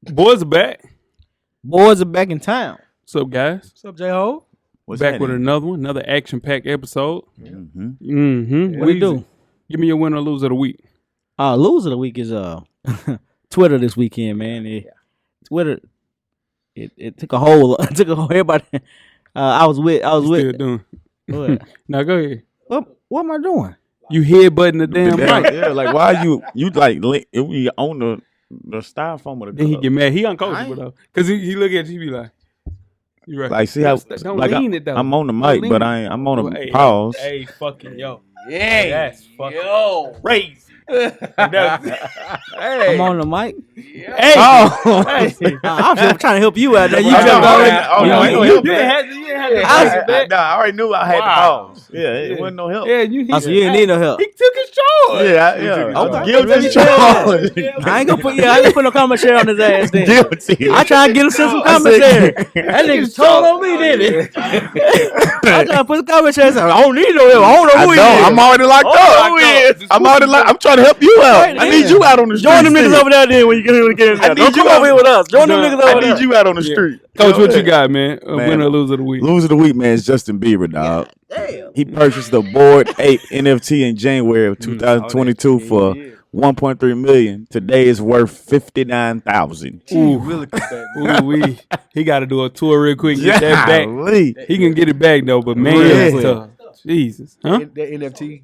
Boys are back. Boys are back in town. What's up, guys? What's up, J-Ho? Back with another one, another action-packed episode. What do you do? Give me your winner or loser of the week. Loser of the week is Twitter this weekend, man. Twitter, it took a whole everybody. I was with. Still doing. What? Now go ahead. What am I doing? You headbutting the damn mic. Yeah, like why you like it be on the styrofoam of the Then he cup. get mad. He uncomfortable though, cause he look at you, he be like, "You right." Like see how Don't like lean it though. I'm on the mic, but I'm on a Hey, pause. Hey, fucking yo. Yeah. That's fucking crazy. Hey. I'm on the mic. Hey. Oh, Hey. I'm just trying to help you out there. You I just know, already. you didn't have to. Nah, I already knew I had to pause. Yeah, it wasn't no help. Yeah, you. So you didn't need no help. He took his charge. Yeah. I'm Okay. guilty charge. I ain't gonna put no commentary on his ass. Then Guilty. I try to get him some commentary. That nigga told on me, didn't he? I try to put the commentary. I don't need no help. I don't know who he is. I'm already locked up. I'm already I'm trying to help you out. I need you out on the street. Join them niggas over there then when you get in there. Don't come over here with us. Join them niggas over there. I need you out on the street. Coach, what you got, man? Winner or loser of the week? Loser of the week, man, is Justin Bieber, dog. Damn. He purchased the Bored Ape NFT in January of 2022 for $1.3 million. Today is worth $59,000. Ooh, he got to do a tour real quick. Get that back. Golly. He can get it back though, but man, Really? it's tough. Jesus, huh? That NFT.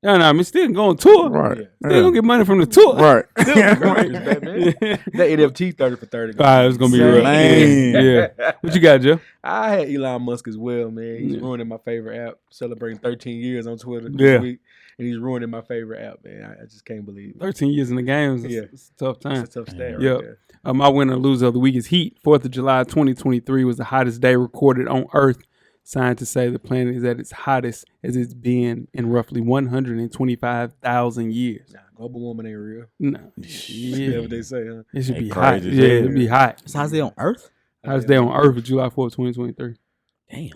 No, I mean, still going tour. Right. Still gonna get money from the tour. Right. That NFT 30 for 30. All right, it's gonna be real. Man. Yeah. What you got, Joe? I had Elon Musk as well, man. He's ruining my favorite app. Celebrating 13 years on Twitter Yeah. this week. And he's ruining my favorite app, man. I just can't believe it. 13 years in the games. It's a tough time. It's a tough stat right Yep. there. My winner or loser of the week is Heat. 4th of July 2023 was the hottest day recorded on Earth. Scientists say the planet is at its hottest as it's been in roughly 125,000 years. Nah, global warming ain't real. No. That's Yeah. what they say, huh? It should They be hot. crazy. Yeah, it'd be hot. So how's it on Earth? Hottest day on Earth is July 4th, 2023. Damn.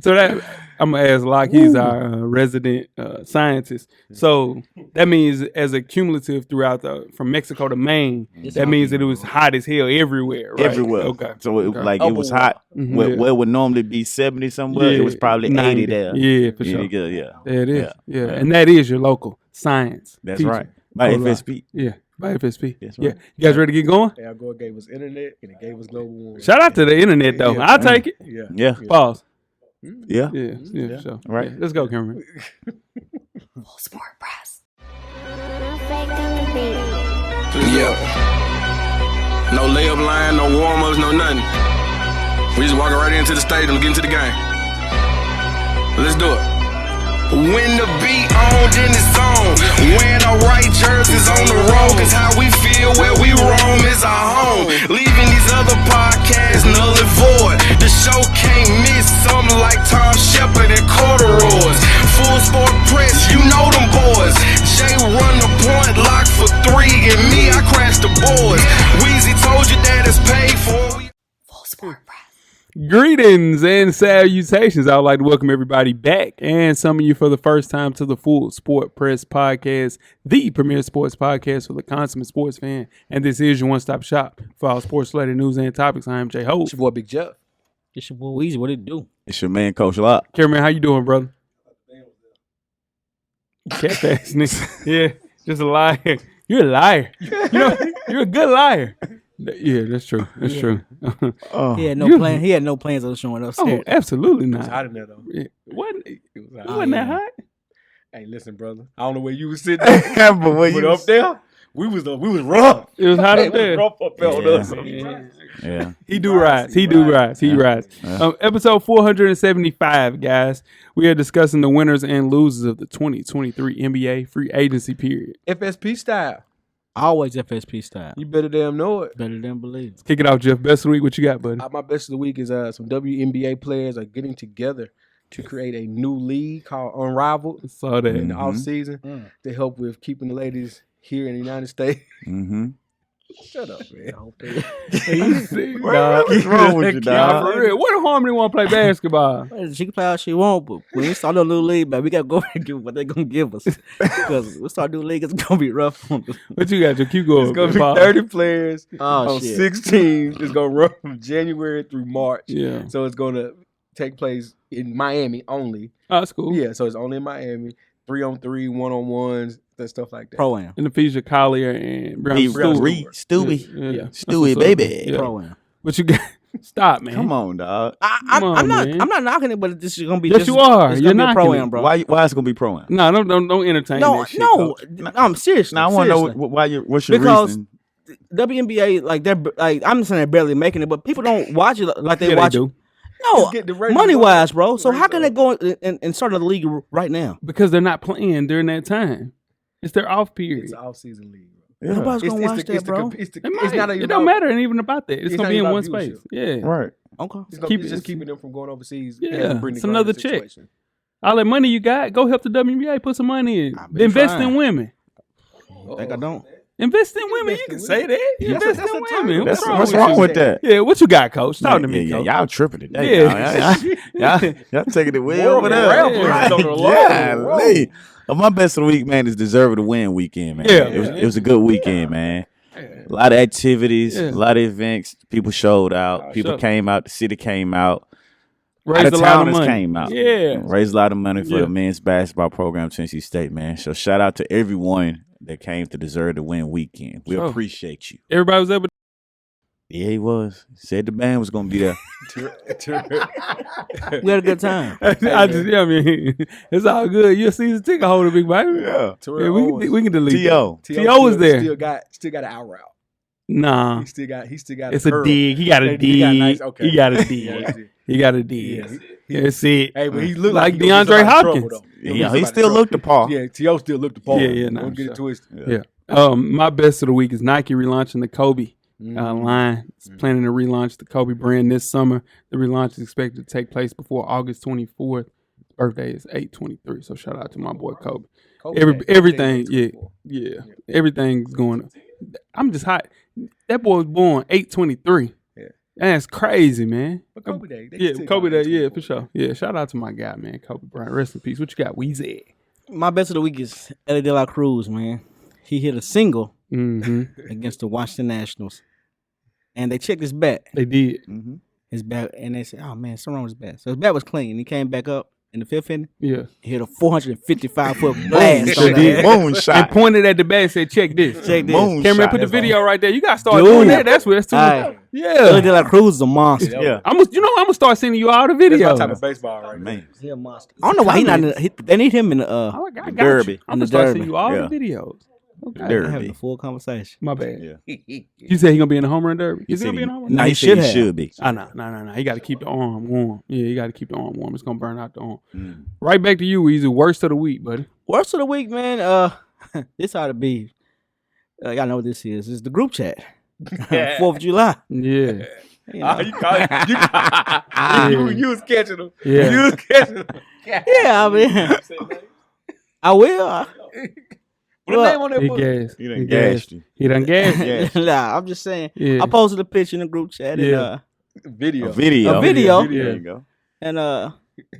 So that I'm gonna ask Locke. He's our resident scientist. So that means as a cumulative throughout from Mexico to Maine, that means that it was hot as hell everywhere. Right? Everywhere. Okay. So it was hot. Mhm. Where it would normally be 70 somewhere, it was probably 80 90. there. Yeah, for sure. Yeah. There it is. Yeah. Yeah. And that is your local science. That's teacher. right. By Hold on. FSP. Yeah. By FSP. That's Yeah. right. You guys ready to get going? Al Gore gave us internet and it gave us global warming. Shout out to the internet though. Yeah. I'll take it. Yeah. Yeah. Pause. Yeah. Yeah. Sure. Right. Yeah, let's go, cameraman. Yeah. No layup line, no warm-ups, no nothing. We just walking right into the stadium, get into the game. Let's do it. When the beat on, then it's on. When our right jerseys on the road, cause how we feel where we roam is our home. Leaving these other podcasts null and void. The show can't miss something like Tom Shepard and corduroys. Full sport press, you know them boys. Jay run the point, lock for 3, and me, I crash the boards. Weezy told you that it's paid for. Full sport press. Greetings and salutations. I would like to welcome everybody back and some of you for the first time to the Full Sport Press Podcast, the premier sports podcast for the consummate sports fan. And this is your one-stop shop for all sports-related news and topics. I am Jay Ho. It's your boy Big Jeff. It's your boy Weezy. What it do? It's your man, Coach Locke. Cameraman, how you doing, brother? Cat ass nigga. Yeah, just a liar. You're a liar. You're a good liar. Yeah, that's true. That's true. He had no plan. He had no plans on showing us. Oh, absolutely It was not. hot in there, though. It wasn't It was hot. wasn't that hot? Hey, listen, brother. I don't know where you was sitting at, But where but you up there, we was rough. It was hot It up was there. rough up there on Yeah. us. Yeah. He do rise. He do rise. He rise. Episode 475, guys. We are discussing the winners and losers of the 2023 NBA free agency period. FSP style. Always FSP style. You better damn know it. Better than believe. Kick it off, Jeff. Best of the week. What you got, buddy? My best of the week is some WNBA players are getting together to create a new league called Unrivaled Saw that. in the off season to help with keeping the ladies here in the United States. Mm-hmm. Shut up, man. You sick, dog. What's wrong with you, Nah, dog? for real. What if Harmony want to play basketball? She can play all she want, but when we start a new league, man, we gotta go and give what they gonna give us. Because we start a new league, it's gonna be rough. What you got? Your Q going? It's gonna be 30 players Oh on shit! 6 teams. It's gonna run from January through March. Yeah. So it's gonna take place in Miami only. Oh, that's cool. Yeah, so it's only in Miami. 3-on-3, 1-on-1s, that stuff like that. Pro am, And the feature Collier and Brown Hey, Stewart. Stewie. Yeah. Stewie, baby. Yeah. pro am. What you got? Stop, man. Come on, dog. Come on, I'm not. man. I'm not knocking it, but this is gonna be. Yes, this you is- are. It's You're gonna be a pro knocking am, it. bro. Why is it gonna be pro am? No, don't entertain No, that shit. no, Coach. I'm serious. Now I want to know what's your Because reason. WNBA, like they're like I'm saying they're barely making it, but people don't watch it like they Yeah, watch they it. do. No, Just get the ratings money up. wise, bro. So Ratings how can up. they go and start a league right now? Because they're not playing during that time. It's their off period. It's an off-season league. Yeah. Nobody's gonna watch that, bro. It's It not even it don't about- matter even about that. It's it's gonna not be in even one about space. viewership. Yeah. Right. Okay. It's Keep just it- keeping them from going overseas. Yeah, and Brittany it's another Griner's check. situation. All that money you got, go help the WNBA. Put some money in. I've been Invest trying. in women. I think I don't. Invest in women. You can say that. Yeah, Invest that's in a title. women. What's wrong with that? Yeah, what you got, Coach? Talk to me, Yeah, Coach. y'all tripping today. Yeah. Y'all taking it way Moral over there. morale Yeah. boosters on the low. Golly. My best of the week, man, is deserve of the win weekend, man. Yeah, It was a good weekend, man. A lot of activities, Yeah. a lot of events. People showed out. People sure. came out. The city came out. Raised Out of a lot of towners money. came out. Yeah. Raised a lot of money for Yeah. the men's basketball program, Tennessee State, man. So shout out to everyone that came to deserve the win weekend. We Sure. appreciate you. Everybody was able to. Yeah, he was. Said the band was gonna be there. We had a good time. I mean, it's all good. You're a season ticket holder, big baby. Yeah, we can delete T.O. T.O. was there. Still got an out route. Nah, He still got. it's a curl. dig. He got a He dig. got nice- okay. He got a Yeah, dig. He got a dig. Yeah, That's it. Hey, but he looked Like like he gonna DeAndre get somebody in Hopkins. trouble, though. Yeah, he still looked the part. Yeah, T.O. still looked the part. Yeah, nah, Don't get sure. it twisted. Yeah. My best of the week is Nike relaunching the Kobe line. It's planning to relaunch the Kobe brand this summer. The relaunch is expected to take place before August 24th. His birthday is 8/23. So shout out to my boy Kobe. Everything, yeah. Everything's going. I'm just hot. That boy was born 8/23. Yeah. That's crazy, man. But Kobe Day. they Yeah, still Kobe got Day. Yeah, 8/24. for sure. Yeah, shout out to my guy, man, Kobe Bryant. Rest in peace. What you got, Weezy? My best of the week is Ellie De La Cruz, man. He hit a single Mm-hmm. against the Washington Nationals, and they checked his bat. They did. His bat, and they said, "Oh man, something wrong with his bat." So his bat was clean. He came back up in the fifth inning. Yeah. He hit a 455-foot blast. Sure on did. that. Moonshot. And pointed at the bat and said, check this. Check this. Moonshot. Cameraman, put the video right there. You got to start Dude. doing that. That's too. Aye. Ellie Yeah. De La Cruz is a monster. Yeah. I'm gonna start sending you all the That's my videos. type of baseball, right? Man. He a monster. I don't know why he not. In the, they need him in the. I got Derby. you. I'm In gonna the start Derby. sending you all Yeah. the videos. Okay. Derby. having a full conversation. My bad. Yeah. You said he gonna be in the home run derby. He Is he said gonna be in the home run? Nah, he he said should he have. should be. No. He got to keep the arm warm. Yeah, you got to keep the arm warm. It's gonna burn out the arm. Right back to you, Weezy. Worst of the week, buddy. Worst of the week, man. This ought to be. Y'all know what this is. It's the group chat. 4th of July. Yeah. You know. You caught you was catching them. Yeah. You was catching them. Yeah, I mean, I will. What the name on that He book? gassed. He done gassed you. He done gassed. Yeah. Nah, I'm just saying. Yeah. I posted a picture in the group chat, and Yeah. Video. A video. A video. There you go. and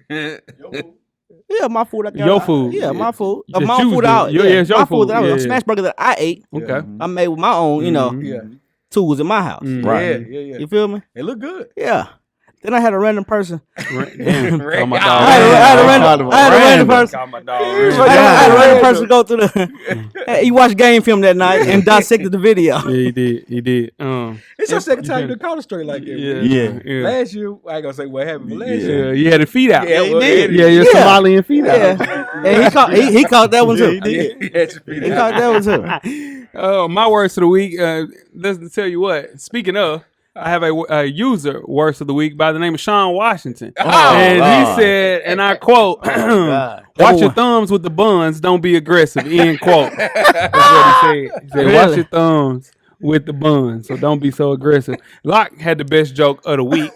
yeah, my food. I got, Your food. Yeah, my food. That My you food was out. doing. Yeah, it's your my food. food. That was Yeah, a yeah. smash burger that I ate. Okay. I made with my own, Mhm. Yeah. tools in my house. Mm. Right. Yeah. You feel me? It look good. Yeah. Then I had a random person. Damn. Call my I dog. I had a random person. Call my dog. I had a random person go through the. He watched game film that night and dissected the video. Yeah, he did. It's your second time to call it straight like that. Yeah. man. Yeah. Last year, I ain't gonna say what happened, but last Yeah, year, you had the feet out. Yeah, he did. Yeah, your Yeah. Somalian feet out. Yeah, and he caught that one too. he had your feet He out. caught that one too. Oh, my worst of the week. Let's tell you what. Speaking of, I have a user worst of the week by the name of Sean Washington, and he said, and I quote, "Watch your thumbs with the buns. Don't be aggressive." End quote. That's what he said. He said, "Watch Really? your thumbs with the bun, so don't be so aggressive. Locke had the best joke of the week.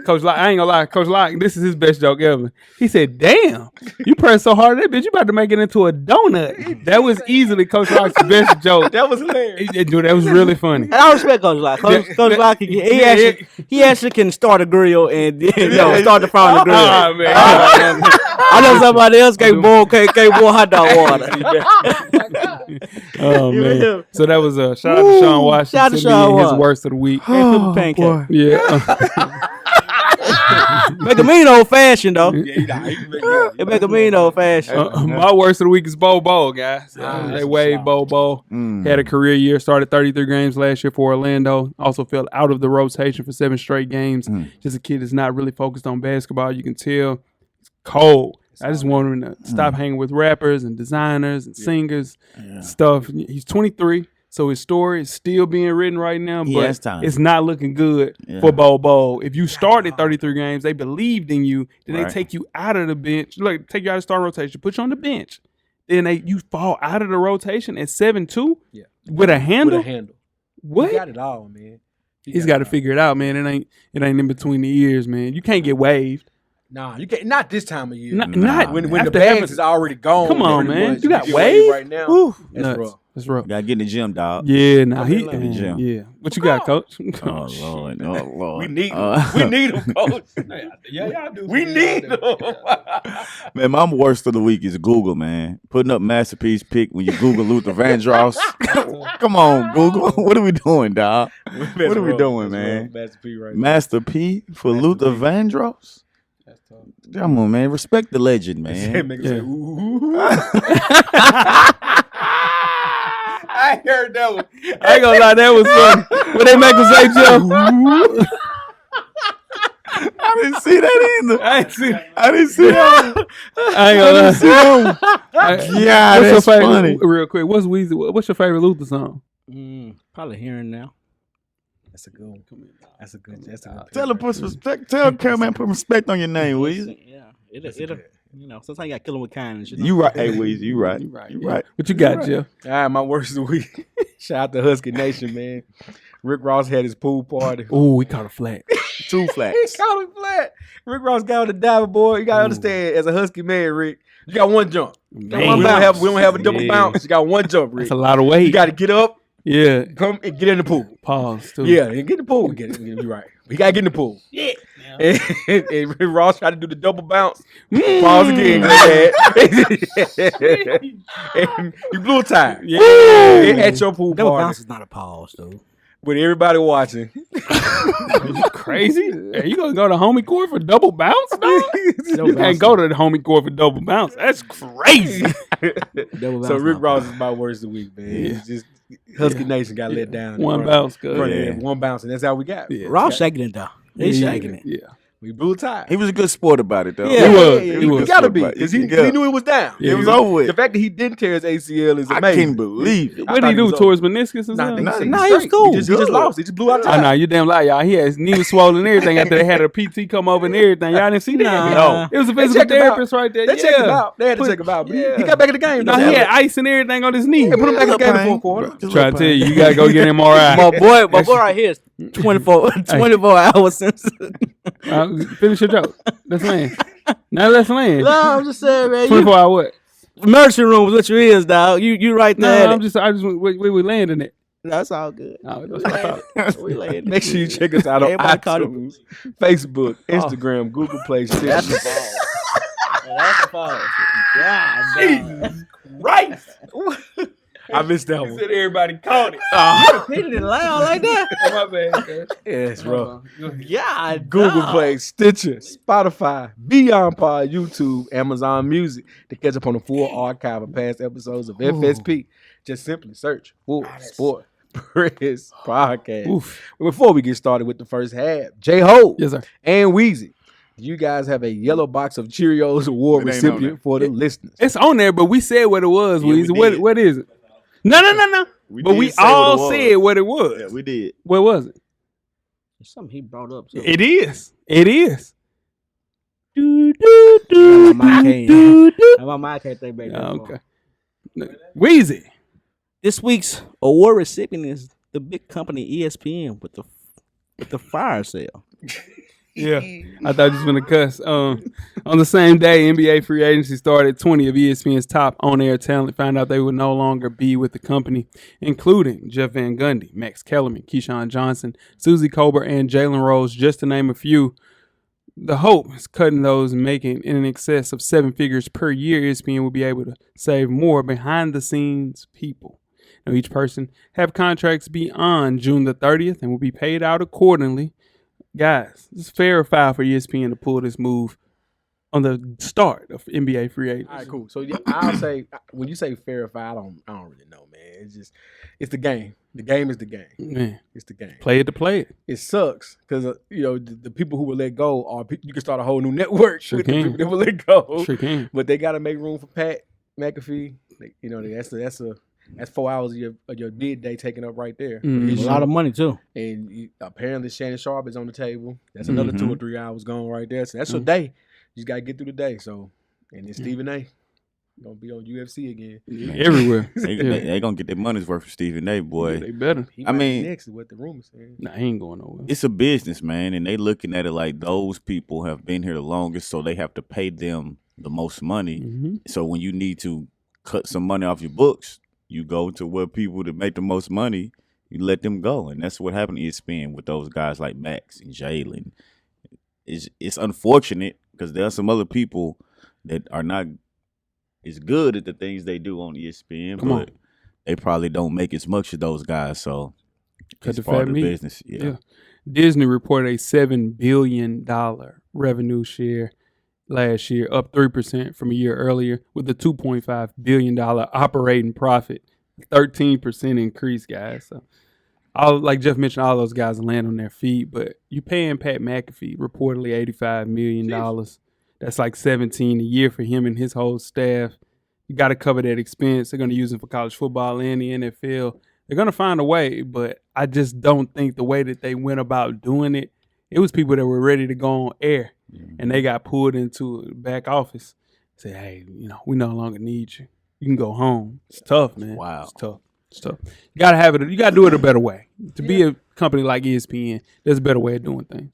Coach Locke, I ain't gonna lie, Coach Locke, this is his best joke ever. He said, "Damn, you pressed so hard that bitch, you about to make it into a donut." That was easily Coach Locke's best joke. That was hilarious. Dude, that was really funny. And I respect Coach Locke. Coach Locke, he actually can start a grill and start the front of the grill. Oh, man. I know somebody else can't boil hot dog water. Oh man! So that was a shout out to Sean Washington. Shout out to Sean sending me his Washington. worst of the week. Pancake. Yeah. Make a mean old fashioned though. It make a mean old fashioned. My worst of the week is Bo, guys. They waived Bo. Had a career year. Started 33 games last year for Orlando. Also fell out of the rotation for 7 straight games. Just a kid that's not really focused on basketball. You can tell. It's cold. I just want him to stop hanging with rappers and designers and singers stuff. He's 23, so his story is still being written right now, but it's not looking good for Bo. If you started 33 games, they believed in you. Then they take you out of the bench, take you out of the starting rotation, put you on the bench. Then you fall out of the rotation at 7-2 with a handle. What? He got it all, man. He's got to figure it out, man. It ain't in between the ears, man. You can't get waived. Nah, you can't. Not this time of year. Not when after the bags is already gone. Come on, man. You got get waived right now. That's rough. That's rough. Gotta get in the gym, dog. Yeah, nah, gym. yeah. What you got, Coach? Oh Lord. We need him, Coach. Y'all do. We need him. Man, my worst of the week is Google, man. Putting up masterpiece pick when you Google Luther Vandross. Come on, Google. What are we doing, dog? What are we doing, man? Master P for Luther Vandross? Come on, man. Respect the legend, man. I heard that one. I ain't gonna lie, that was funny. When they make him say Jeff. I didn't see that either. I didn't see that. I ain't gonna lie. Yeah, that's funny. Real quick, what's Weezy? What's your favorite Luther song? Probably Hearing Now. That's a good one. That's a good. Tell Caramel put respect on your name, Weezy. Yeah, sometimes you got to kill him with kindness. You right, hey Weezy, you right. What you got, Jeff? All right, my worst of the week. Shout out to Husky Nation, man. Rick Ross had his pool party. Ooh, he caught a flat. 2 He flats. caught him flat. Rick Ross got on the diver board. You gotta understand, as a Husky man, Rick, you got one jump. We don't have a double bounce. You got one jump, Rick. That's a lot of weight. You got to get up. Yeah. Come and get in the pool. Pause, too. Yeah, and get in the pool. You're right. We got to get in the pool. Yeah. And Ross tried to do the double bounce. Pause again. And you blew a tire. Yeah. At your pool Double party. bounce is not a pause, though. With everybody watching. Are you crazy? Are you going to go to homie court for double bounce, dog? You can't go to the homie court for double bounce. That's crazy. So Rick Ross is my worst of the week, man. It's just Husky Nation got let down. One bounce, good. One bounce, and that's how we got. Yeah. Ross shaking it, though. He's shaking it. Yeah. We blew a tire. He was a good sport about it, though. Yeah, He was. Gotta be. Because he knew it was down. Yeah, it was over with. The fact that he didn't tear his ACL is amazing. I can't believe it. What did he do towards meniscus or something? Nah, he was cool. He just lost. He just blew out the I know, you damn lie, y'all. He had his knee was swollen and everything after they had a PT come over and everything. Y'all didn't see that? No. It was a physical therapist right there. They checked him out. They had to check him out. He got back in the game. No, he had ice and everything on his knee. They put him back in the game in the fourth quarter. Try to tell you gotta go get an MRI. My boy right here is 24 hours since. Finish your joke. Let's land. Now let's land. No, I'm just saying, man. 24 hour what? Mercy room is what you is, dog. You right there. No, we landing it. That's all good. No, that's what I thought. We laying. Make sure you check us out on Everybody caught it. iTunes, Facebook, Instagram, Google Play. That's the ball. That's the ball. God, Right. I missed that one. Said everybody caught it. you repeated it loud like that. My bad. Yes, bro. God, Google dog. Play, Stitcher, Spotify, Beyond Pod, YouTube, Amazon Music to catch up on the full archive of past episodes of FSP. Just simply search Full Sport Press Podcast. Oof. Before we get started with the first half, J-Ho Yes, sir. and Weezy, you guys have a yellow box of Cheerios award It ain't on recipient for the listeners. It's on there, but we said what it was, Yeah, we Weezy. did. What is it? No. But we all said what it was. Yeah, we did. What was it? It's something he brought up. So. It is. My mind can't think back. Okay. Weezy. This week's award recipient is the the big company ESPN with the fire sale. Yeah, I thought you was gonna cuss. On the same day, NBA free agency started. 20 of ESPN's top on-air talent found out they would no longer be with the company, including Jeff Van Gundy, Max Kellerman, Keyshawn Johnson, Susie Colbert, and Jalen Rose, just to name a few. The hope is cutting those making in excess of 7 figures per year. ESPN will be able to save more behind-the-scenes people. Now, each person have contracts beyond June the 30th and will be paid out accordingly. Guys, it's fair or foul for ESPN to pull this move on the start of NBA free agency. All right, cool. So I'll say when you say fair or foul, I don't really know, man. It's the game. The game is the game. Man, It's the game. play it to play it. It sucks because the people who will let go are you can start a whole new network Sure with can. the people that will let go. Sure can. But they got to make room for Pat McAfee. That's 4 hours of your midday taken up right there. Mhm. A lot of money too. And apparently Shannon Sharp is on the table. That's another Mhm. 2 or 3 hours gone right there. So that's your day. You just got to get through the day. So, and then Stephen A. going to be on UFC again. Everywhere. They gonna get their money's worth for Stephen A. Boy. They better. He I might be mean- next is what the rumors saying. Nah, he ain't going nowhere. It's a business, man, and they looking at it like those people have been here the longest, so they have to pay them the most money. Mm-hmm. So when you need to cut some money off your books, you go to where people that make the most money, you let them go, and that's what happened to ESPN with those guys like Max and Jalen. It's unfortunate because there are some other people that are not as good at the things they do on ESPN, Come but on. they probably don't make as much as those guys. So Cut it's the part fat of the meat. business. Yeah. Disney reported a $7 billion revenue share last year, up 3% from a year earlier, with a $2.5 billion operating profit, 13% increase, guys. So, like Jeff mentioned, all those guys land on their feet, but you paying Pat McAfee reportedly $85 million. That's like $17 a year for him and his whole staff. You got to cover that expense. They're going to use him for college football and the NFL. They're going to find a way, but I just don't think the way that they went about doing it, it was people that were ready to go on air, and they got pulled into the back office. Say, hey, we no longer need you. You can go home. It's tough, man. Wow. It's tough. You got to have it. You got to do it a better way. To be a company like ESPN, there's a better way of doing things.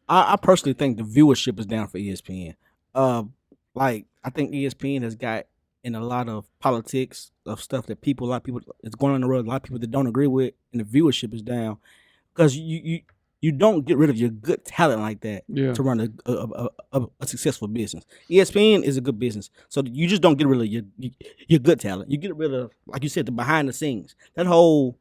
I personally think the viewership is down for ESPN. I think ESPN has got in a lot of politics of stuff that a lot of people it's going on in the world. A lot of people that don't agree with, and the viewership is down because you don't get rid of your good talent like that to run a successful business. ESPN is a good business, so you just don't get rid of your good talent. You get rid of, like you said, the behind the scenes. That whole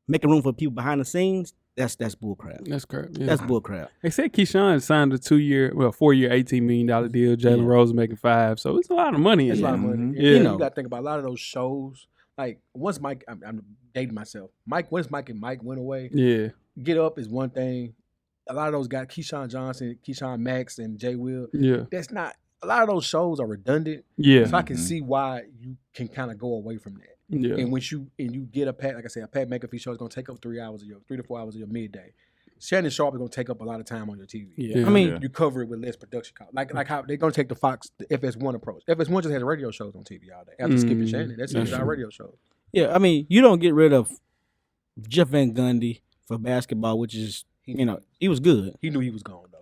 making room for people behind the scenes. That's bullcrap. That's correct. Yeah. That's bullcrap. They said Keyshawn signed a 4-year, $18 million deal. Jalen Rose making $5 million, so it's a lot of money. It's a lot of money. Yeah. You got to think about a lot of those shows. Like once Mike, I'm dating myself. Once Mike and Mike went away. Yeah. Get Up is one thing. A lot of those guys, Keyshawn Johnson, Keyshawn Max, and Jay Will. Yeah. That's not. A lot of those shows are redundant. Yeah. So I can see why you can kind of go away from that. Yeah. And when you get a Pat, like I said, a Pat McAfee show is going to take up 3 to 4 hours of your midday. Shannon Sharp is going to take up a lot of time on your TV. Yeah. I mean, You cover it with less production cost. Like how they're going to take the FS1 approach. FS1 just has radio shows on TV all day. After skipping Shannon, that's our radio shows. yeah, I mean, you don't get rid of Jeff Van Gundy for basketball, which is he was good. He knew he was gone, though.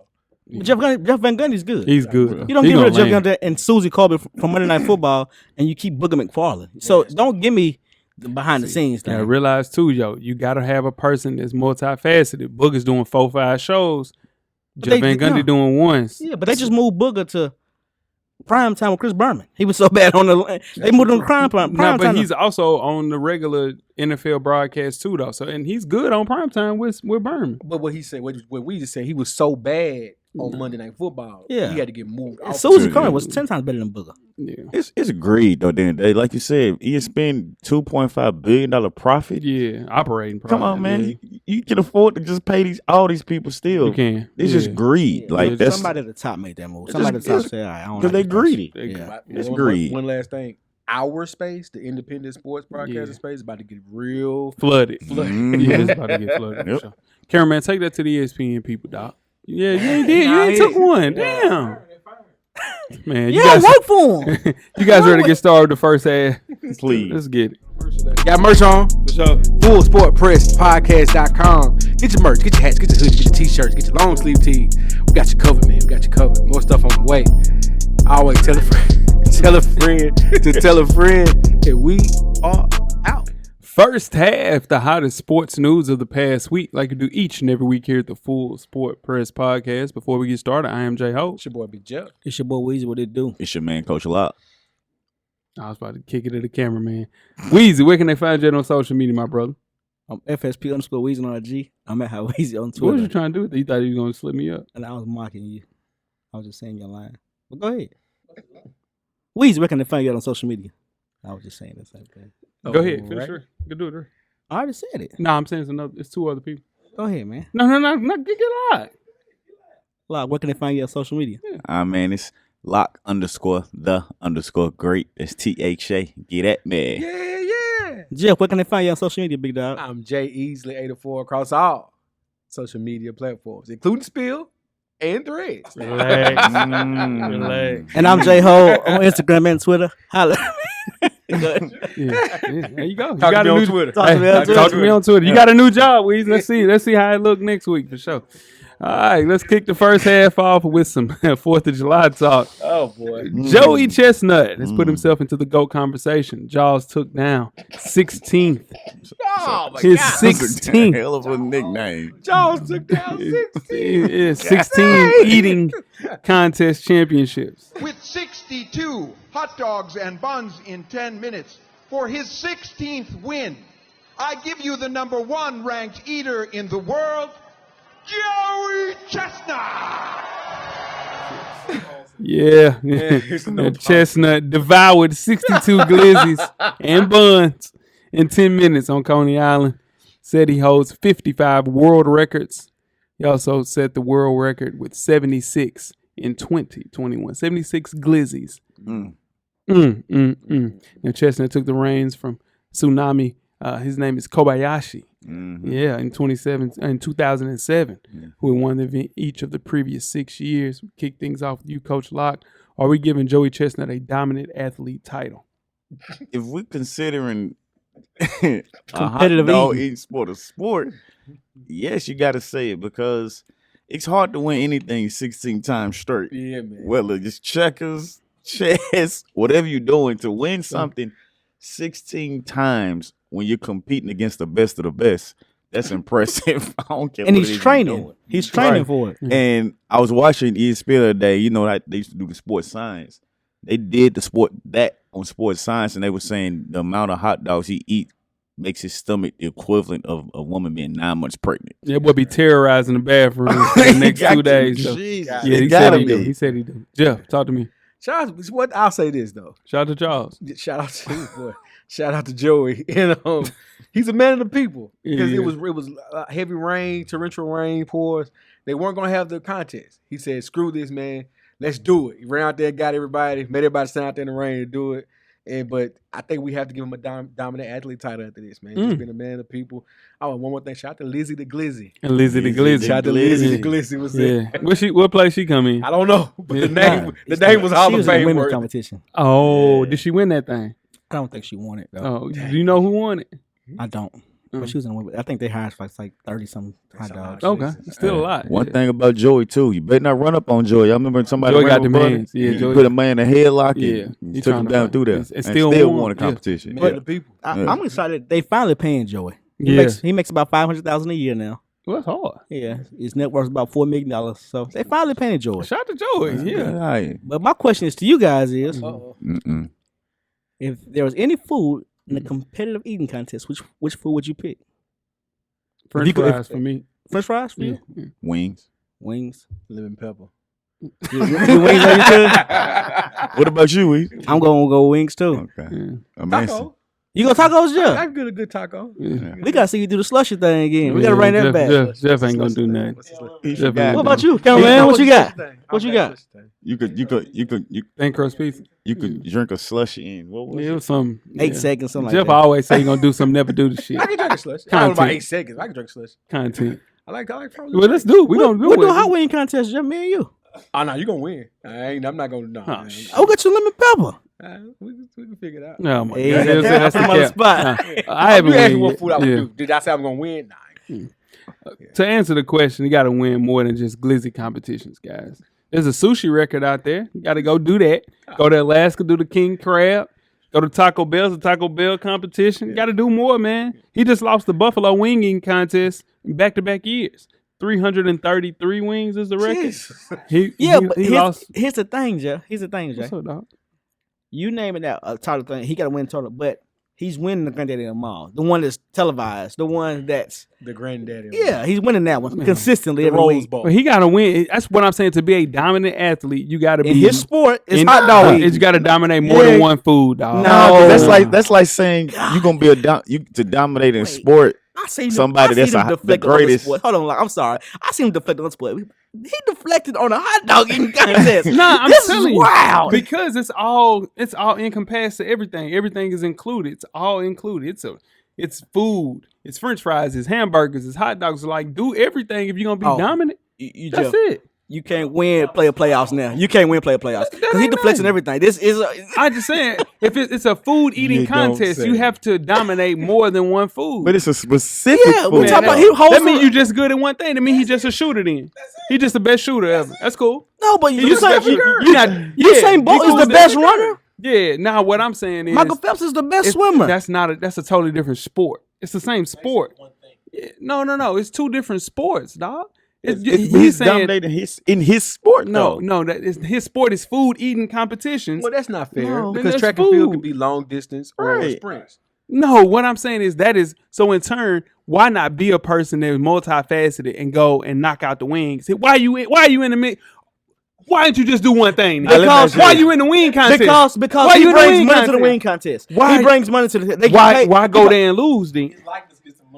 Jeff Van Gundy's good. He's good. You don't He get rid of gonna Jeff land. Gundy and Susie Colbert from Monday Night Football, and you keep Booger McFarland. So don't give me the behind the scenes thing. I realize too, you got to have a person that's multifaceted. Booger's doing 4-5 shows. Jeff Van Gundy doing one. Yeah, but they just moved Booger to prime time with Chris Berman. He was so bad on the. They moved him to prime time. No, but he's also on the regular NFL broadcast too, though. So, and he's good on primetime with Berman. But what he said, what we just said, he was so bad on Monday Night Football. Yeah. He had to get moved. And off Susie the- Colbert was 10 times better than Booger. Yeah, It's greed though. Then they, like you said, ESPN $2.5 billion profit. yeah, operating. Come on, man. Yeah. You can afford to just pay all these people still. You can. It's Yeah. just greed. Yeah, Like that's somebody at the top made that move. It's Somebody at just- the top said, "All right, I don't because like they this." greedy. Yeah. It's One- greed. One last thing. Our space, the independent sports broadcasting Yeah. space, is about to get real Flooded. Mhm. Yeah, it's about to get flooded. Yep. For sure. Cameraman, take that to the ESPN people, doc. Yeah, you ain't did. You ain't took one. Damn. Man, you Yeah, guys, work for him. you guys ready to get started with the first half? Please. Let's get it. Got merch on. For sure. FullSportPressPodcast.com. Get your merch, get your hats, get your hoodies, get your t-shirts, get your long sleeve tees. We got you covered, man. We got you covered. More stuff on the way. Always tell a friend, tell a friend to tell a friend that we are out. First half, the hottest sports news of the past week, like we do each and every week here at the Full Sport Press Podcast. Before we get started, I am J Ho. It's your boy B. Jeff. It's your boy Weezy. What it do? It's your man, Coach Lillard. I was about to kick it at the camera, man. Weezy, where can they find you on social media, my brother? I'm FSP_Weezy on IG. I'm at How Weezy on What Twitter. was you trying to do with that? You thought you was going to slip me up? And I was mocking you. I was just saying your line. But go ahead. Weezy, where can they find you on social media? I was just saying the same thing. Go ahead. Finish her. You can do it. Her. I already said it. No, I'm saying it's two other people. Go ahead, man. No, get out. Look, where can they find you on social media? Man, it's lock_the_great. It's THA. Get at me. Yeah. Jeff, where can they find you on social media, big dog? I'm Jay Easley 84 across all social media platforms, including Spill and Threads. Relax. And I'm J Ho on Instagram and Twitter. Holla. Yeah. There you go. You Talk got to a me new on Twitter. Talk to me on Twitter. Talk to me on Twitter. You got a new job, Weezy. Let's see how it look next week for sure. All right, let's kick the first half off with some 4th of July talk. Oh, boy. Joey Chestnut has put himself into the GOAT conversation. Jaws took down 16th. Oh, my His God. 16th. Hell of a nickname. Jones took down 16. Yeah, 16 eating contest championships. with 62 hot dogs and buns in 10 minutes for his 16th win. I give you the number 1 ranked eater in the world, Joey Chestnut. Yeah. Chestnut devoured 62 glizzies and buns in 10 minutes on Coney Island. Said he holds 55 world records. He also set the world record with 76 in 2021. 76 glizzies. Now Chestnut took the reins from Tsunami. His name is Kobayashi. Yeah, in 2007, who had won the event each of the previous 6 years. We kick things off with you, Coach Locke. Are we giving Joey Chestnut a dominant athlete title? If we're considering Competitive eating sport a sport, yes, you got to say it because it's hard to win anything 16 times straight. Yeah, man. Whether it's checkers, chess, whatever you're doing, to win something 16 times when you're competing against the best of the best, that's impressive. I don't care. And what it he's is you're training. doing. He's training Right. for it. And I was watching ESPN the other day. You know, like they used to do the sports science. They did the sport that on sports science, and they were saying the amount of hot dogs he eat makes his stomach the equivalent of a woman being 9 months pregnant. Yeah, boy, be terrorizing the bathroom for the next 2 days. So. Jesus. Yeah, he said he do. He said he do. Jeff, talk to me. Shout out, what I'll say this though. Shout out to Charles. Shout out to boy. Shout out to Joey. And he's a man of the people because Yeah. it was heavy rain, torrential rain pours. They weren't gonna have the contest. He said, "Screw this, man. Let's do it." He ran out there, got everybody, made everybody stand out there in the rain to do it. But I think we have to give him a dominant athlete title after this, man. He's been a man of the people. Oh, and one more thing. Shout out to Lizzie the Glizzy. And Lizzie the Glizzy. Shout out to Lizzie the Glizzy. Was Yeah. it? What place she come in? I don't know, but the Yeah. name was Hall She of was in the Fame women's worthy. competition. Oh, did she win that thing? I don't think she won it though. Oh, do you know who won it? I don't. But she was in the women. I think they hired like 30-some hot dogs. Okay, still a lot. One Yeah. thing about Joey too, you better not run up on Joey. I remember somebody Joey ran got up them on him. hands. Yeah, He Joey- put a man in a headlock. Yeah. and He took trying him to down fight. through there, And and still still won. won a Yeah. competition. Man of the people. I'm excited. They finally paying Joey. Yeah. He makes about $500,000 a year now. Well, that's hard. Yeah, his net worth is about $4 million. So they finally paying Joey. Shout out to Joey. Yeah. Right. But my question is to you guys is, Mm-mm. if there was any food in a competitive eating contest, which food would you pick? French You could- fries for me. French fries for Yeah. you? Wings. Wings. Lemon pepper. You wings are you too? What about you, E? I'm gonna go wings too. Okay. Yeah. Amazing. Taco. You go tacos, I Jeff? can get a good taco. Yeah. We gotta see you do the slushy thing again. We gotta Yeah, bring that back. Jeff ain't gonna do nothing. Jeff ain't What gonna about do you, Cameron? What you got? What you got? You could Thin crust pizza. drink a slushy and what was Yeah, it it? was some 8 yeah. seconds, something Jeff like that. always say he gonna do something, never do the shit. I can drink a slush. I don't know about Content. 8 seconds. I can drink a slush. Content. I like frozen. Well, let's do it. We gonna do We'll do a it. hot wing contest, Jeff, me and you. Oh no, you gonna win. I'm not gonna. No, Oh, man. shit. I'll get you lemon pepper. We can figure it out. Oh my Hey, God. that's the him on the cap. spot. I haven't You asked me win what yet. food I would Yeah. do. Did I say I'm gonna win? Nah. To answer the question, you got to win more than just glizzy competitions, guys. There's a sushi record out there. You got to go do that. Go to Alaska, do the king crab. Go to Taco Bell's a Taco Bell competition. You got to do more, man. He just lost the Buffalo wing eating contest in back-to-back years. 333 wings is the record. He lost. Here's the thing, Jay. What's up, dog? You name it out a title thing. He got to win total, but he's winning the Granddaddy of them all. The one that's televised. The one that's The granddaddy. he's winning that one consistently every Rose week. Bowl. But he got to win. That's what I'm saying. To be a dominant athlete, you got to be In his sport, it's in- hot dog. You got to dominate more than one food, dog. No. That's like saying you're gonna be to dominate in sport. I seen somebody him, I that's seen him the deflect on the greatest. sport. Hold on, I'm sorry. I seen him deflect on the sport. He deflected on a hot dog eating contest. Nah, I'm this telling is you, wild. because it's all encompassed to everything. Everything is included. It's all included. It's food. It's French fries. It's hamburgers. It's hot dogs. Like, do everything if you're gonna be dominant. That's it. You can't win playoffs now. You can't win playoffs because he ain't deflects on nothing. everything. This is I'm just saying, if it's a food eating You don't contest, say. you have to dominate more than one food. But it's a specific Yeah, we're food. talking about he holds. That means you just good at one thing. That means he's just a shooter. Then he just the best shooter ever. That's cool. no, but He you just the best saying shooter. Usain Bolt he is the cool best as- runner. Yeah. Now what I'm saying is Michael Phelps is the best it's- swimmer. That's a totally different sport. It's the same sport. Yeah, no. It's two different sports, dog. He's dominating in his sport. no, though. his sport is food eating competitions. Well, that's not fair No. because Then track that's and field food. can be long distance or Right. sprints. No, what I'm saying is so in turn, why not be a person that is multifaceted and go and knock out the wings? Why are you in the mid? Why didn't you just do one thing? Because- why are you in the wing contest? Because Why he you in the brings wing money to the contest? wing contest. Why- He brings money to the. They Why get paid. why go there and lose then?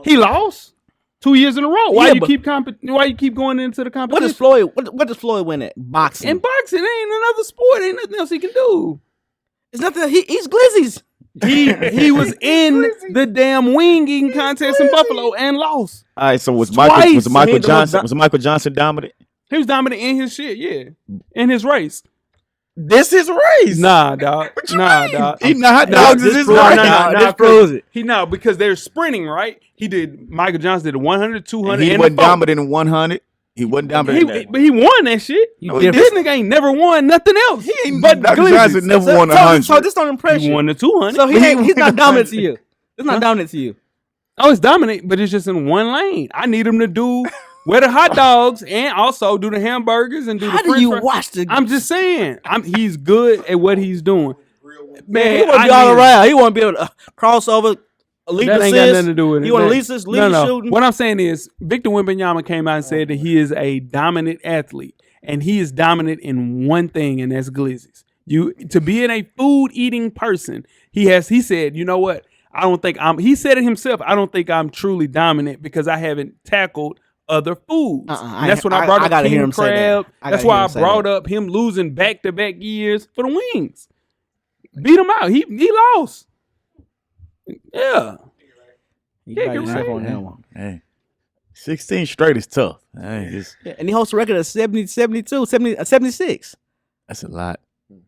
He lost 2 years in a row. Why Yeah, you but- keep going into the What competition? does Floyd? What does Floyd win at boxing? In boxing, ain't another sport. Ain't nothing else he can do. It's nothing. He eats glizzies. He was in the damn wing eating contest in Buffalo and lost. All right, so was Twice. Michael He ain't the most Was Michael Johnson dominant? He was dominant in his shit, yeah, in his race. This is race. Nah, dog. Dog. Eating the hot No, dogs is this his proves- race. This proves it. He because they're sprinting, right? Michael Johnson did 100, 200, And he and wasn't the 4. dominant in 100. He wasn't dominant. in that. But he won that shit. No, This nigga ain't never won nothing else. He ain't- but Dr. glizzies. Johnson never won So 100. this don't impress He you. won the 200. So he's not dominant to you. It's not dominant to you. Oh, it's dominant, but it's just in one lane. I need him to do wear the hot dogs and also do the hamburgers and do How the do French you fries. watch the? I'm just saying. He's good at what he's doing. Man, he want to be all around. He want to be able to crossover, elite That ain't assist. got nothing to do with it. He want to That- lead shooting. What I'm saying is, Victor Wembanyama came out and said that he is a dominant athlete, and he is dominant in one thing, and that's glizzies. To be in a food eating person, he said, you know what? I don't think he said it himself. I don't think I'm truly dominant because I haven't tackled other foods. And that's when I brought up gotta hear king him say that. crab. I That's gotta why hear I him say brought that. up him losing back-to-back years for the wings. Beat him out. He lost. Yeah. You Yeah, got you're yourself right. on that one. Hey, 16 straight is tough. Hey, Yeah, and he holds a record of 70, 72, 70, 76. that's a lot.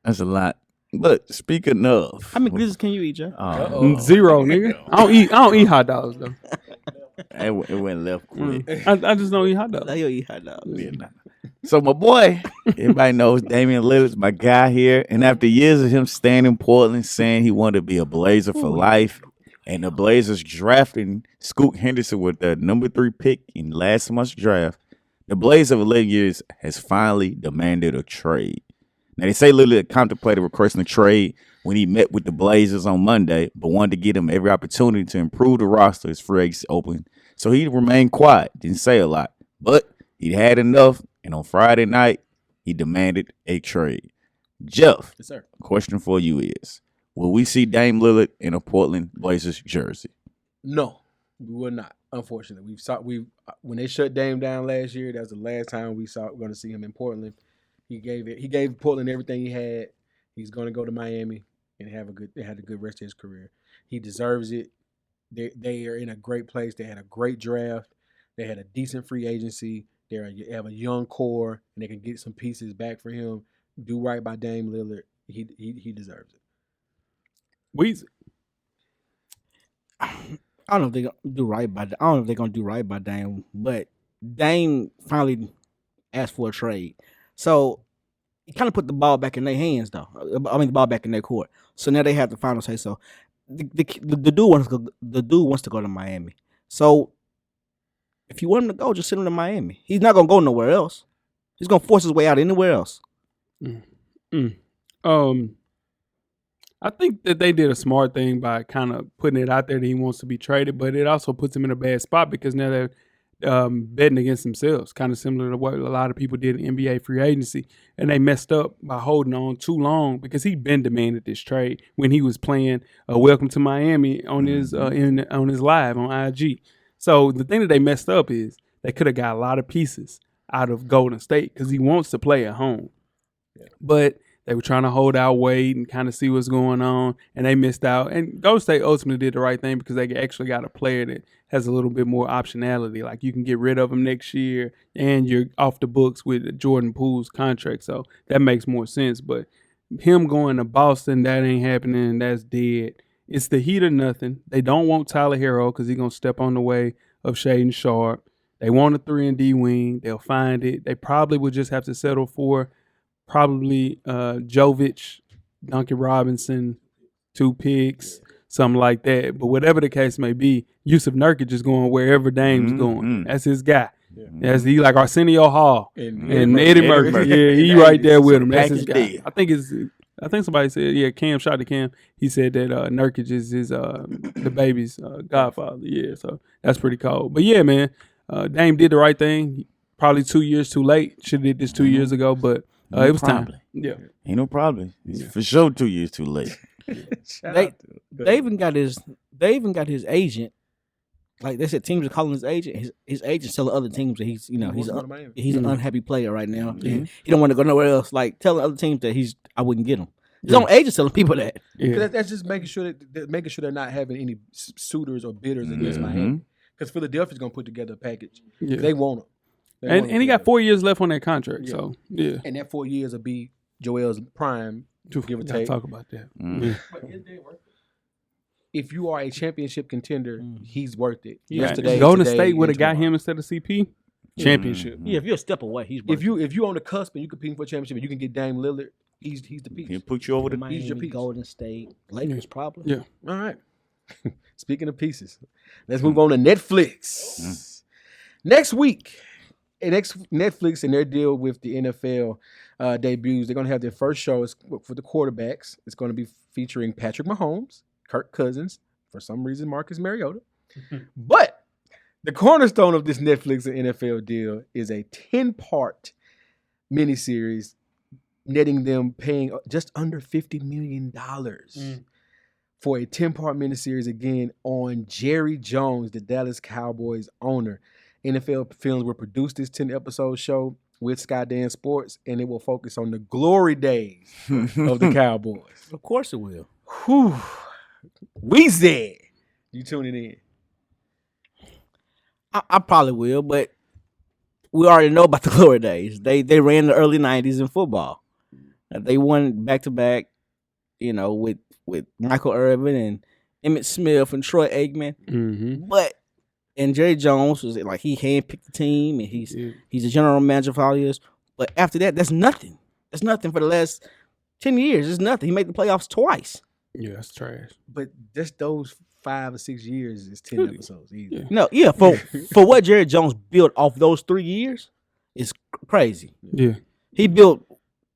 That's a lot. But speaking of, How many glizzies can you eat, Joe? Zero, nigga. I don't eat hot dogs though. it went left quick. I just don't eat hot dogs. Now you eat hot dogs. Yeah, nah. So my boy, everybody knows Damian Lillard's my guy here. And after years of him staying in Portland, saying he wanted to be a Blazer for life, and the Blazers drafting Scoot Henderson with the number 3 pick in last month's draft, the Blazers of 11 years has finally demanded a trade. Now they say Lillard contemplated requesting a trade when he met with the Blazers on Monday, but wanted to give him every opportunity to improve the roster as free agency open. So he remained quiet, didn't say a lot, but he'd had enough. And on Friday night, he demanded a trade. Jeff, Yes, sir. question for you is, will we see Dame Lillard in a Portland Blazers jersey? No, we will not. Unfortunately, when they shut Dame down last year, that was the last time we're going to see him in Portland. He gave Portland everything he had. He's going to go to Miami and have a good rest of his career. He deserves it. They are in a great place. They had a great draft. They had a decent free agency. They have a young core, and they can get some pieces back for him. Do right by Dame Lillard. He deserves it. Weezy. I don't know if they're gonna do right by. I don't know if they're gonna do right by Dame, but Dame finally asked for a trade, so he kind of put the ball back in their hands, though. I mean, the ball back in their court. So now they have the final say. So the dude wants to go to Miami. So if you want him to go, just send him to Miami. He's not gonna go nowhere else. He's gonna force his way out anywhere else. I think that they did a smart thing by kind of putting it out there that he wants to be traded, but it also puts him in a bad spot because now they're betting against themselves, kind of similar to what a lot of people did in NBA free agency, and they messed up by holding on too long because he'd been demanded this trade when he was playing Welcome to Miami on his on his live on IG. So the thing that they messed up is they could have got a lot of pieces out of Golden State because he wants to play at home, but they were trying to hold out, wait, and kind of see what's going on, and they missed out. And Golden State ultimately did the right thing because they actually got a player that has a little bit more optionality. Like, you can get rid of him next year, and you're off the books with Jordan Poole's contract, so that makes more sense. But him going to Boston, that ain't happening. That's dead. It's the heat or nothing. They don't want Tyler Hero because he's going to step on the way of Shaedon Sharpe. They want a 3-and-D wing. They'll find it. They probably would just have to settle for probably Jovic, Duncan Robinson, 2 picks, something like that. But whatever the case may be, Yusuf Nurkic is going wherever Dame's going. That's his guy. That's he like Arsenio Hall and Eddie Murphy. Yeah, he right there with him. That's his guy. I think somebody said, Cam shot to Cam. He said that Nurkic is his the baby's godfather. Yeah, so that's pretty cold. But yeah, man, Dame did the right thing. Probably 2 years too late. Should have did this 2 years ago, but it was time. Yeah, ain't no problem. It's for sure 2 years too late. They even got his agent. Like they said, teams are calling his agent. His agent telling other teams that he's an unhappy player right now. And he don't want to go nowhere else. Like telling other teams that I wouldn't get him. His own agent telling people that. Yeah. That's just making sure they're not having any suitors or bidders against Miami. Because Philadelphia's gonna put together a package. They want him. And he got 4 years left on that contract. Yeah. So yeah. And that 4 years will be Joel's prime. Give or take. Talk about that. If you are a championship contender, he's worth it. Yeah. Yesterday, Golden State would have got him instead of CP. Championship. Yeah, if you're a step away, he's worth if you on the cusp and you competing for a championship and you can get Dame Lillard, he's the piece. He'll put you over the Miami, he's your piece. Golden State, Lakers probably. Yeah. All right. Speaking of pieces, let's move on to Netflix. Next week, Netflix and their deal with the NFL debuts, they're going to have their first show for the quarterbacks. It's going to be featuring Patrick Mahomes, Kirk Cousins, for some reason Marcus Mariota. But the cornerstone of this Netflix and NFL deal is a 10-part miniseries, netting them paying just under $50 million for a 10-part miniseries, again, on Jerry Jones, the Dallas Cowboys owner. NFL Films will produce this 10-episode show with Skydance Sports, and it will focus on the glory days of the Cowboys. Of course it will. Whew. Weezy, you tuning in? I probably will, but we already know about the glory days. They ran the early 90s in football. They won back-to-back, with Michael Irvin and Emmitt Smith and Troy Aikman. But and Jerry Jones was like he handpicked the team and he's a general manager for all years. But after that, that's nothing. That's nothing for the last 10 years. It's nothing. He made the playoffs twice. Yeah, that's trash. But just those 5 or 6 years is 10 episodes. Easy. Yeah. For what Jerry Jones built off those 3 years is crazy. Yeah, he built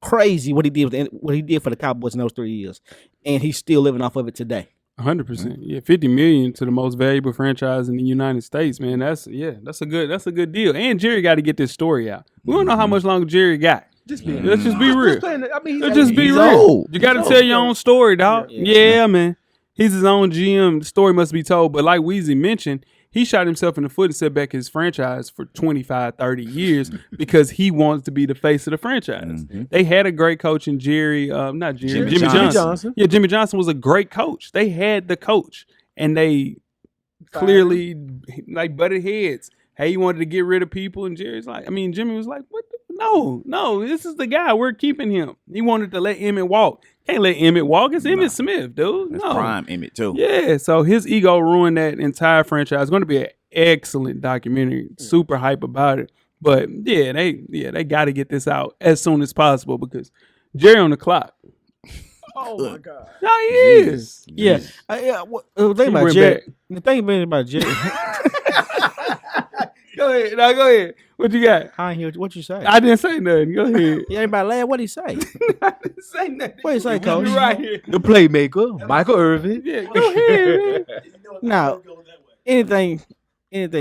crazy what he did for the Cowboys in those 3 years, and he's still living off of it today. 100%. Yeah, $50 million to the most valuable franchise in the United States, man. That's a good deal. And Jerry got to get this story out. We don't know how much longer Jerry got. Let's just be real. Let's just be real. Old. You got to tell your own story, dog. Yeah, man. He's his own GM. The story must be told. But like Weezy mentioned, he shot himself in the foot and set back his franchise for 25, 30 years because he wants to be the face of the franchise. They had a great coach in Jimmy Johnson. Yeah, Jimmy Johnson was a great coach. They had the coach, and they clearly butted heads. Hey, you wanted to get rid of people, and Jimmy was like, what No. This is the guy. We're keeping him. He wanted to let Emmett walk. Can't let Emmett walk. It's Emmitt Smith, dude. That's no. prime Emmett too. Yeah, so his ego ruined that entire franchise. It's going to be an excellent documentary. Super hype about it. But they got to get this out as soon as possible because Jerry on the clock. Oh my God. No, he is. Yeah. The thing about Jerry. The thing about Jerry. Go ahead. What you got? I ain't hear what you say. I didn't say nothing. Go ahead. Yeah, everybody laugh. What'd he say? I didn't say nothing. What you say, Coach? You right here. The playmaker, Michael Irvin. Yeah, go ahead, man. Now, anything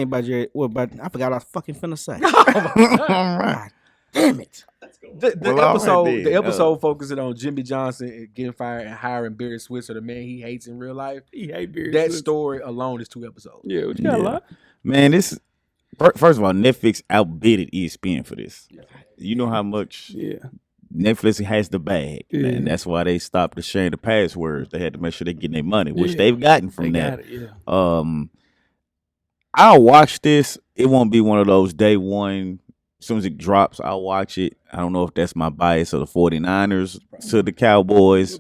about Jerry? What about? I forgot what I was fucking finna say. God damn it! The episode focusing on Jimmy Johnson getting fired and hiring Barry Switzer, the man he hates in real life. He hate Barry That Switzer. story alone is 2 episodes. Yeah, what you got a lot? Man, this first of all, Netflix outbidded ESPN for this. You know how much Netflix has the bag, and that's why they stopped the sharing the passwords. They had to make sure they're getting their money, which they've gotten from that. I'll watch this. It won't be one of those day one. As soon as it drops, I'll watch it. I don't know if that's my bias of the 49ers to the Cowboys.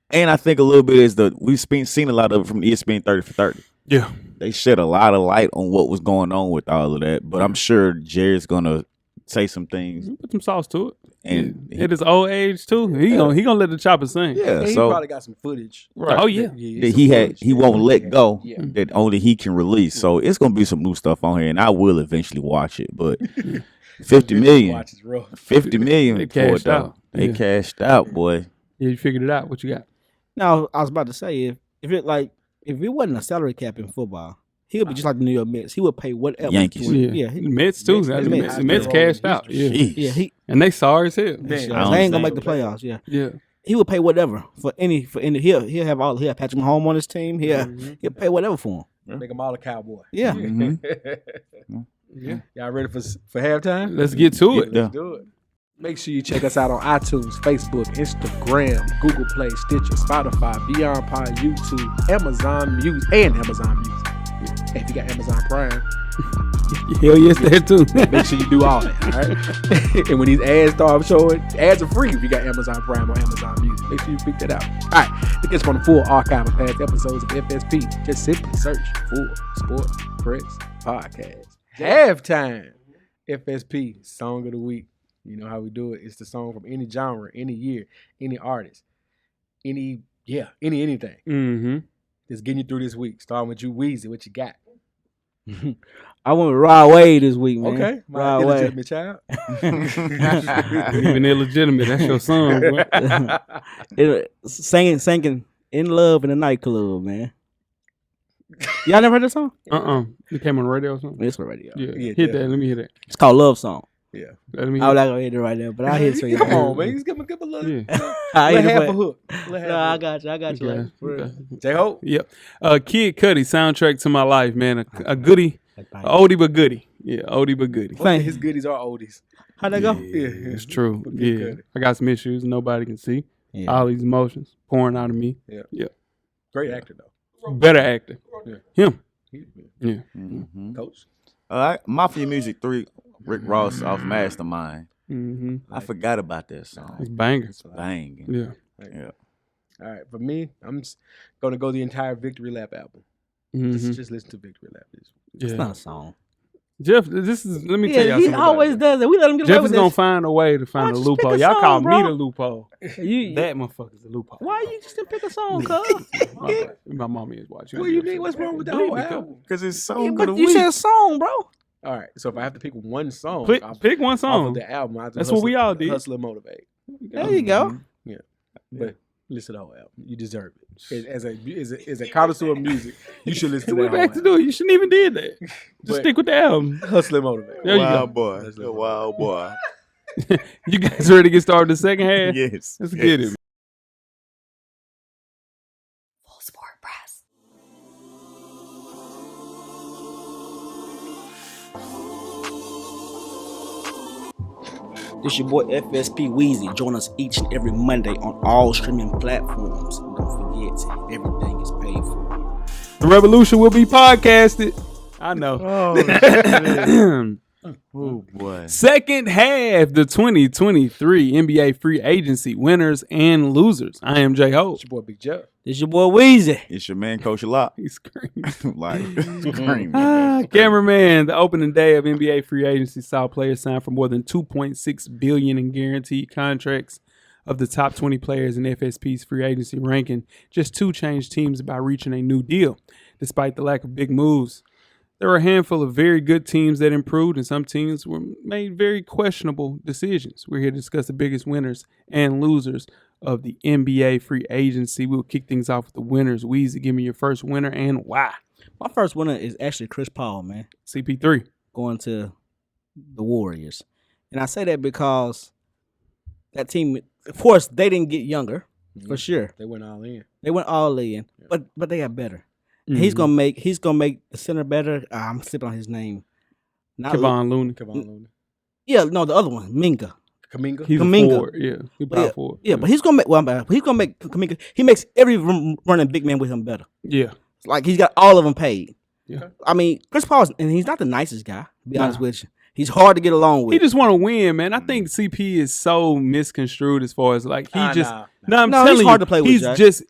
And I think a little bit is we've seen a lot of it from ESPN 30 for 30. Yeah. They shed a lot of light on what was going on with all of that. But I'm sure Jerry's going to say some things. Put some sauce to it. And at his old age, too. He gonna let the chopper sing. Yeah, he so probably got some footage. Right. Oh, yeah. That he won't let go that only he can release. So it's going to be some new stuff on here. And I will eventually watch it. But 50 million. 50 million. They cashed out. They cashed out, boy. Yeah, you figured it out. What you got? Now, I was about to say, if it wasn't a salary cap in football, he would be just like the New York Mets. He would pay whatever. Yankees. Mets too. Mets cashed out. Yeah. And they sorry as hell. They ain't gonna make the playoffs. Yeah. He would pay whatever for any. He'll have Patrick Mahomes on his team. He'll pay whatever for him. Make them all a Cowboy. Yeah. Yeah. Y'all ready for halftime? Let's get to it. Let's do it. Make sure you check us out on iTunes, Facebook, Instagram, Google Play, Stitcher, Spotify, Beyond Pod, YouTube, Amazon Music, and Amazon Music. Hey, if you got Amazon Prime, hell yes, that too. make sure you do all that, all right? And when these ads start showing, ads are free if you got Amazon Prime or Amazon Music. Make sure you pick that out. All right, to get from the full archive of past episodes of FSP, just simply search for Sport Press Podcast. Halftime, FSP, Song of the Week. You know how we do it. It's the song from any genre, any year, any artist, anything. Mm-hmm. Just getting you through this week. Starting with you, Weezy. What you got? I went with Rod Wave this week, man. Okay. My Rod Wave. illegitimate child. Even illegitimate. That's your song, bro. Singing In Love in a Nightclub, man. Y'all never heard that song? It came on the radio or something? It's on the radio. Yeah. Hit that. Let me hear that. It's called Love Song. Yeah. Let me I was not going to hit it right now, but I'll hit it for you. Come on, man. Just give him a little, Yeah. half a hook. No, I got you. Okay. J-Hope? Yep. Kid Cudi, soundtrack to my life, man. A goodie. Oldie but goodie. Yeah, oldie but goodie. His goodies are oldies. How'd that go? Yeah. It's true. Yeah. Cudi. I got some issues nobody can see. Yeah. All these emotions pouring out of me. Yeah. Great actor, though. Better actor. Yeah. Him. Yeah. Mm-hmm. Coach? Mafia Music 3, Rick Ross off Mastermind. Mm-hmm. I forgot about that song. It's banger. It's banging. Yeah. All right. For me, I'm just going to go the entire Victory Lap album. Mm-hmm. Just listen to Victory Lap. It's not a song. Jeff, let me tell y'all he something. always does it. We let him get Jeff away is with gonna this. find a way to find a just pick loophole. a Y'all song, call bro. me the loophole. That motherfucker's a loophole. Why you just didn't pick a song, cuz? My mommy is watching. What do you mean? What's wrong with the whole album? Because it's song of the You week. said a song, bro. All right. So if I have to pick one song, Pick one off song. of the album, I have to That's what we all did. Hustle and Motivate. There you go. Yeah. But listen to the whole album. You deserve it. As a connoisseur of music, you should listen to We're that whole back to album. do it. You shouldn't even did that. Just But- stick with the album. Hustle and Motivate. There you go. Wild boy. The wild boy. You guys ready to get started the second half? Yes. Let's get it. Full Sport Press. This your boy FSP Weezy. Join us each and every Monday on all streaming platforms. And don't forget, everything is paid for. The revolution will be podcasted. I know. Oh boy. Second half, the 2023 NBA free agency winners and losers. I am J Ho. It's your boy Big Jeff. It's your boy Weezy. It's your man, Coach Lock. He's screaming. Like, screaming. Cameraman, the opening day of NBA free agency saw players sign for more than $2.6 billion in guaranteed contracts. Of the top 20 players in FSP's free agency ranking, just 2 changed teams by reaching a new deal. Despite the lack of big moves, there were a handful of very good teams that improved, and some teams were made very questionable decisions. We're here to discuss the biggest winners and losers of the NBA free agency. We'll kick things off with the winners. Weezy, give me your first winner and why. My first winner is actually Chris Paul, man. CP3. Going to the Warriors. And I say that because that team, of course, they didn't get younger, for sure. They went all in. They went all in, but they got better. Mm-hmm. He's gonna make the center better. I'm slipping on his name. Not Kevon Looney. Kevon Looney. Yeah, no, the other one, Minka. Kaminga. He's a Kuminga. forward. Yeah, he's power forward. Yeah, but he's gonna make. Well, he's gonna make Kuminga. He makes every running big man with him better. Yeah. Like he's got all of them paid. Yeah. I mean, Chris Paul, and he's not the nicest guy. To be honest with you, he's hard to get along with. He just want to win, man. I think CP is so misconstrued as far as like I'm No, telling he's hard to play with,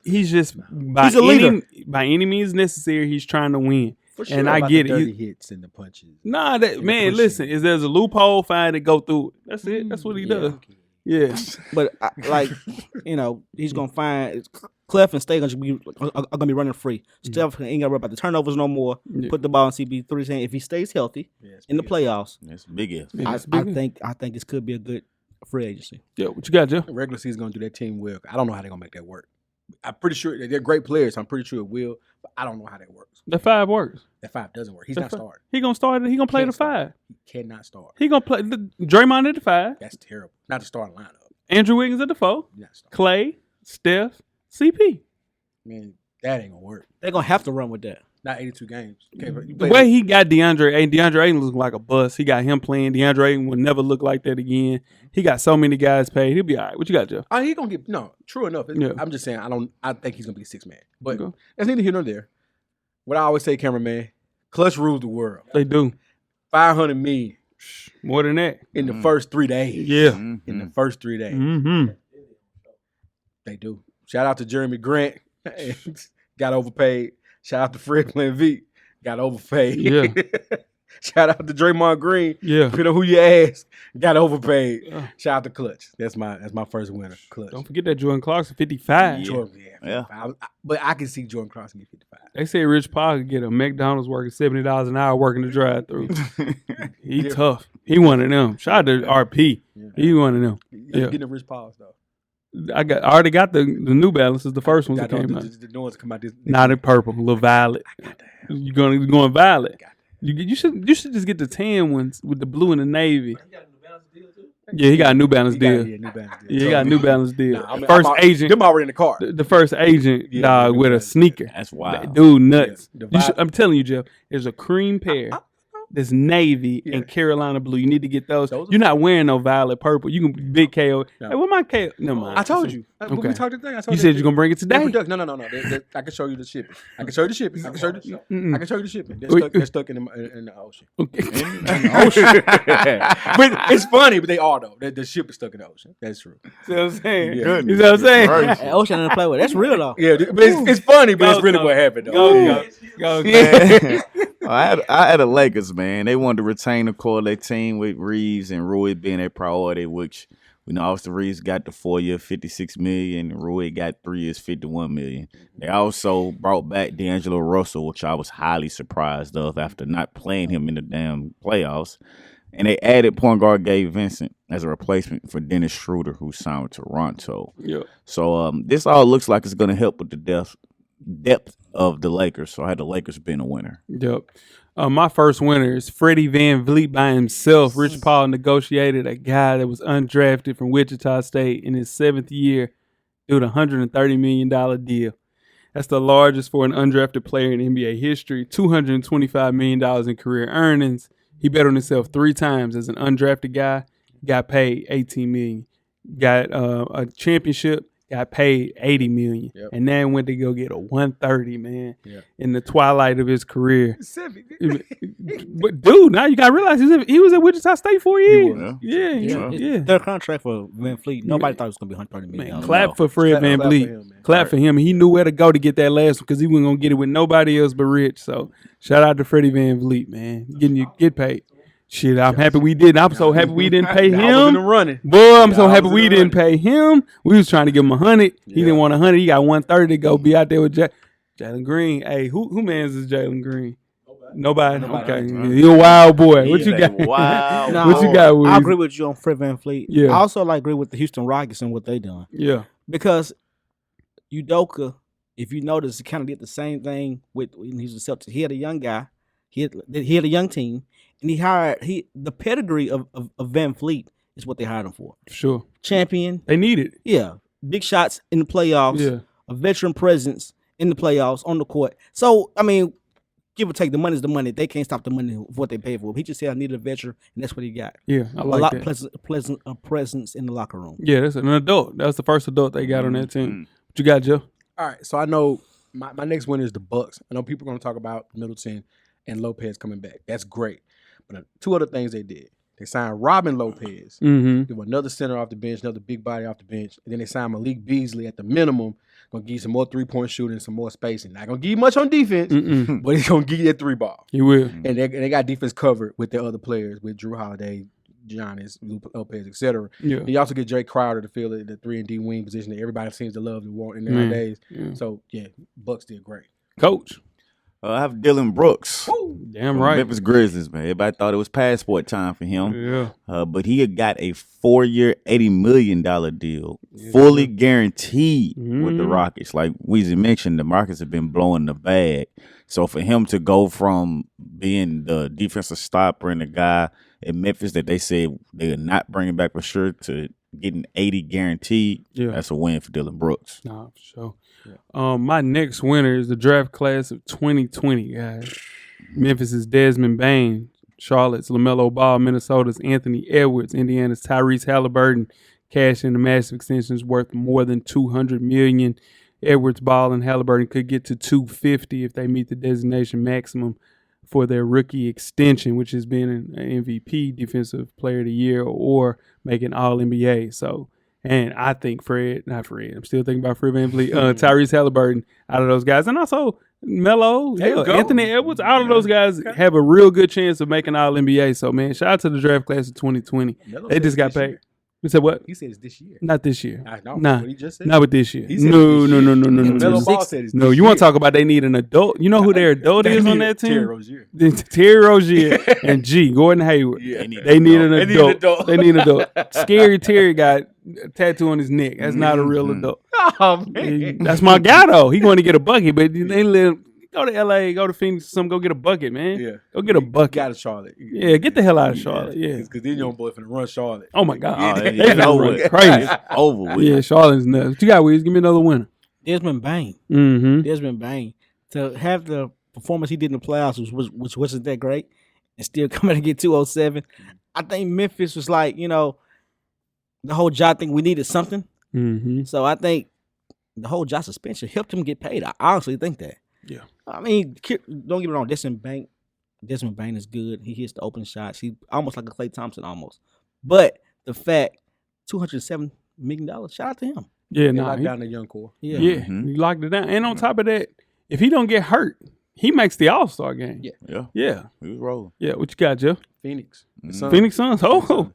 he's just by He's a leader. by any means necessary. He's trying to win, For sure and I about get the it. dirty hits and the punches. Nah, that the man. pushing. Listen, if there's a loophole, find it, go through it. That's it. That's what he does. Yeah, But he's gonna find Clef and Stay are gonna be running free. Steph ain't gonna worry about the turnovers no more. Yeah. Put the ball in CP3's hand. If he stays healthy in the playoffs, That's big if. I think this could be a good free agency. yeah. What you got, Joe? Regular season gonna do that team well. I don't know how they're gonna make that work. I'm pretty sure they're great players. So I'm pretty sure it will, but I don't know how that works. The 5 works. That 5 doesn't work. He's not starting. He gonna start it. He gonna play Can't the start. 5. He cannot start. He gonna play Draymond at the 5. That's terrible. Not the starting lineup. Andrew Wiggins at the 4. He's not starting. Clay, Steph, CP. Man, that ain't gonna work. They're gonna have to run with that. Not 82 games. You The play way he got DeAndre Ayton looking like a bust. He got him playing. DeAndre Ayton will never look like that again. He got so many guys paid. He'll be all right. What you got, Jeff? He gonna get true enough. Yeah. I'm just saying I think he's gonna be a 6 man. But Okay. that's neither here nor there. What I always say, cameraman, clutch rules the world. They do. $500 million More than that. in the first 3 days. Yeah. In the first 3 days. Mm-hmm. They do. Shout out to Jeremy Grant. Got overpaid. Shout out to Fred VanVleet. Got overpaid. Yeah. Shout out to Draymond Green. Yeah. Depending on who you ask, got overpaid. Yeah. Shout out to Clutch. That's my first winner. Clutch. Don't forget that Jordan Clarkson, 55. Jordan, Yeah. 55. But I can see Jordan Clarkson get 55. They say Rich Paul could get a McDonald's working $70 an hour working the drive-through. He tough. He one of them. Shout out to RP. He one of them. Yeah. Getting the Rich Pauls though. I already got the New Balances, the first ones that Got came out. the new ones come out this. Not in purple, a little violet. You're going violet. You should just get the tan ones with the blue and the navy. Yeah, he got a New Balance deal. New Balance deal. Yeah, he got a New Balance deal. Nah, I mean, First I'm agent. Them already in the car. The first agent Yeah, dog New with a Balance. sneaker. That's wild. That dude nuts. Yeah, the I'm telling you, Jeff. There's a cream pair. That's navy Yeah. and Carolina blue. You need to get those. Those are You're not wearing no violet purple. You can big KO. No. Hey, what my KO? Never mind. I told you. When Okay. we talked today, I told You said you're gonna bring it today. No. I can show you the shipping. I can show you the shipping. I can show you Mm-mm. I can show you the shipping. Wait. They're stuck in the ocean. Okay. But it's funny, but they are though. The ship is stuck in the ocean. That's true. See what I'm saying? Yeah. You know what I'm saying? Hey, Ocean didn't play with. That's real though. Yeah, but it's funny, but Go, it's really go. what happened though. Go. I had the Lakers, man. They wanted to retain the core of their team with Reeves and Rui being a priority, which we know Austin Reeves got the 4-year, $56 million, and Rui got 3 years, $51 million. They also brought back D'Angelo Russell, which I was highly surprised of after not playing him in the damn playoffs. And they added point guard Gabe Vincent as a replacement for Dennis Schroeder, who signed with Toronto. Yeah. So this all looks like it's going to help with the depth of the Lakers. So I had the Lakers being a winner. Yep. My first winner is Freddie VanVleet by himself. Rich Paul negotiated a guy that was undrafted from Wichita State in his 7th year due to a $130 million deal. That's the largest for an undrafted player in NBA history. $225 million in career earnings. He bet on himself 3 times as an undrafted guy. Got paid $18 million. Got a championship. got paid $80 million, Yep. and then went to go get a $130, man, Yep. in the twilight of his career. But dude, now you gotta realize he was at Wichita State 4 years. was. Yeah. Their contract for Van Fleet, nobody thought it was gonna be $130 million. Man, clap for Fred Van Clap Vliet. for him, man. Clap for him. He knew where to go to get that last one because he wasn't gonna get it with nobody else but Rich. So shout out to Freddie Van Vliet, man. Get paid. Shit, I'm happy we did. I'm so happy we didn't pay I was in the him. running. Boy, I'm so I happy was in we the didn't pay him. We was trying to give him 100. He Yeah. didn't want 100. He got 130 to go be out there with Jalen Green. Hey, who mans is Jalen Green? Nobody. Okay, he a wild boy. What He's you a got? wild Nah, What you got, Weezy? I agree with you on Fred Van Fleet. Yeah. I also agree with the Houston Rockets and what they done. Yeah. Because Udoka, if you notice, he kind of did the same thing when he was a Celtics. He had a young guy. He had a young team, and the pedigree of Van Fleet is what they hired him for. Sure. Champion, They need it. yeah, big shots in the playoffs, Yeah. a veteran presence in the playoffs on the court. So I mean, give or take, the money's the money. They can't stop the money of what they paid for. He just said I needed a veteran, and that's what he got. Yeah. I A like lot that. presence in the locker room. Yeah, that's an adult. That's the first adult they got on that team. What you got, Joe? All right, so I know my next winner is the Bucks. I know people are going to talk about Middleton and Lopez coming back. That's great. But two other things they did. They signed Robin Lopez. Mm-hmm. Give another center off the bench, another big body off the bench. And then they signed Malik Beasley at the minimum. Going to give you some more three-point shooting, some more spacing. Not going to give you much on defense, but he's going to give you that three ball. He will. And they got defense covered with their other players, with Drew Holiday, Giannis, Lopez, etc. Yeah. And you also get Jay Crowder to fill the 3-and-D wing position that everybody seems to love and want in Man, nowadays. yeah. So, yeah, Bucks did great. Coach. I have Dylan Brooks. Damn from right. Memphis Grizzlies, man. Everybody thought it was passport time for him. Yeah. But he had got a 4-year, $80 million deal, fully guaranteed with the Rockets. Like Weezy mentioned, the Rockets have been blowing the bag. So for him to go from being the defensive stopper and the guy in Memphis that they said they are not bringing back for sure to getting 80 guaranteed, that's a win for Dylan Brooks. Nah, for sure. My next winner is the draft class of 2020, guys. Memphis is Desmond Bain. Charlotte's LaMelo Ball. Minnesota's Anthony Edwards. Indiana's Tyrese Halliburton. Cash in the massive extensions worth more than $200 million. Edwards, Ball, and Halliburton could get to $250 if they meet the designation maximum for their rookie extension, which has been an MVP, Defensive Player of the Year, or making All-NBA. So, and I think I'm still thinking about Fred Van Vliet, Tyrese Halliburton out of those guys. And also Melo, Anthony Edwards, all of those guys have a real good chance of making All-NBA. So, man, shout out to the draft class of 2020. Melo They said just got this year. paid. You said what? He said it's this year. Not this year. I know. Nah, What he just said. not with this year. He said No. this year. No. Melo Ball said it's No, this you want year. to talk about they need an adult? You know who their adult is on that team? Terry Rozier. Terry Rozier and Gordon Hayward. Yeah. They need an They need an adult. adult. They need an adult. Scary Terry got a tattoo on his neck. That's not a real adult. Oh, man. That's my guy though. He going to get a bucket, but they live. Go to LA, go to Phoenix, go get a bucket, man. Yeah. Go get a bucket. Got to Charlotte. Yeah, get the hell out of Charlotte. Yeah. Because then your boy finna run Charlotte. Oh my God. Oh, They it's finna over run with. crazy. It's over with. Yeah, Charlotte's nuts. What you got, Wiz? Give me another winner. Desmond Bain. Mm-hmm. Desmond Bain, to have the performance he did in the playoffs, which wasn't that great, and still coming to get 207. I think Memphis was like, the whole Ja thing, we needed something. Mm-hmm. So I think the whole Ja suspension helped him get paid. I honestly think that. Yeah. I mean, don't get me wrong, Desmond Bain is good. He hits the open shots. He almost like a Klay Thompson almost. But the fact, $207 million, shout out to him. Yeah, They nah. locked He, down the young core. Yeah. he locked it down. And on top of that, if he don't get hurt, he makes the All-Star game. Yeah. Yeah. Yeah. He was rolling. Yeah. What you got, Jeff? Phoenix. The Mhm. Suns. Phoenix Suns. Oh.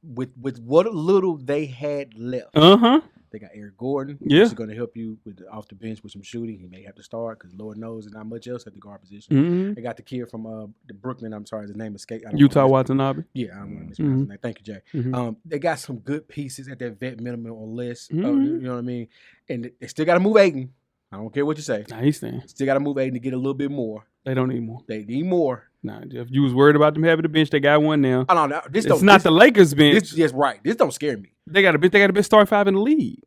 With what little they had left. Uh-huh. They got Eric Gordon. Yeah. He's going to help you with off the bench with some shooting. He may have to start because Lord knows there's not much else at the guard position. Mm-hmm. They got the kid from the Brooklyn. I'm sorry, his name escaped. I don't Utah wanna Watanabe. Yeah, I don't want to mispronounce his name. Thank you, Jay. Mhm. They got some good pieces at that vet minimum or less. Mhm. You know what I mean? And they still got to move Aiden. I don't care what you say. Nah, he's staying. Still got to move Aiden to get a little bit more. They don't need more. They need more. Nah, Jeff, you was worried about them having the bench. They got one now. I don't know. It's not the Lakers bench. This, yes, right. This don't scare me. They got the best starting five in the league.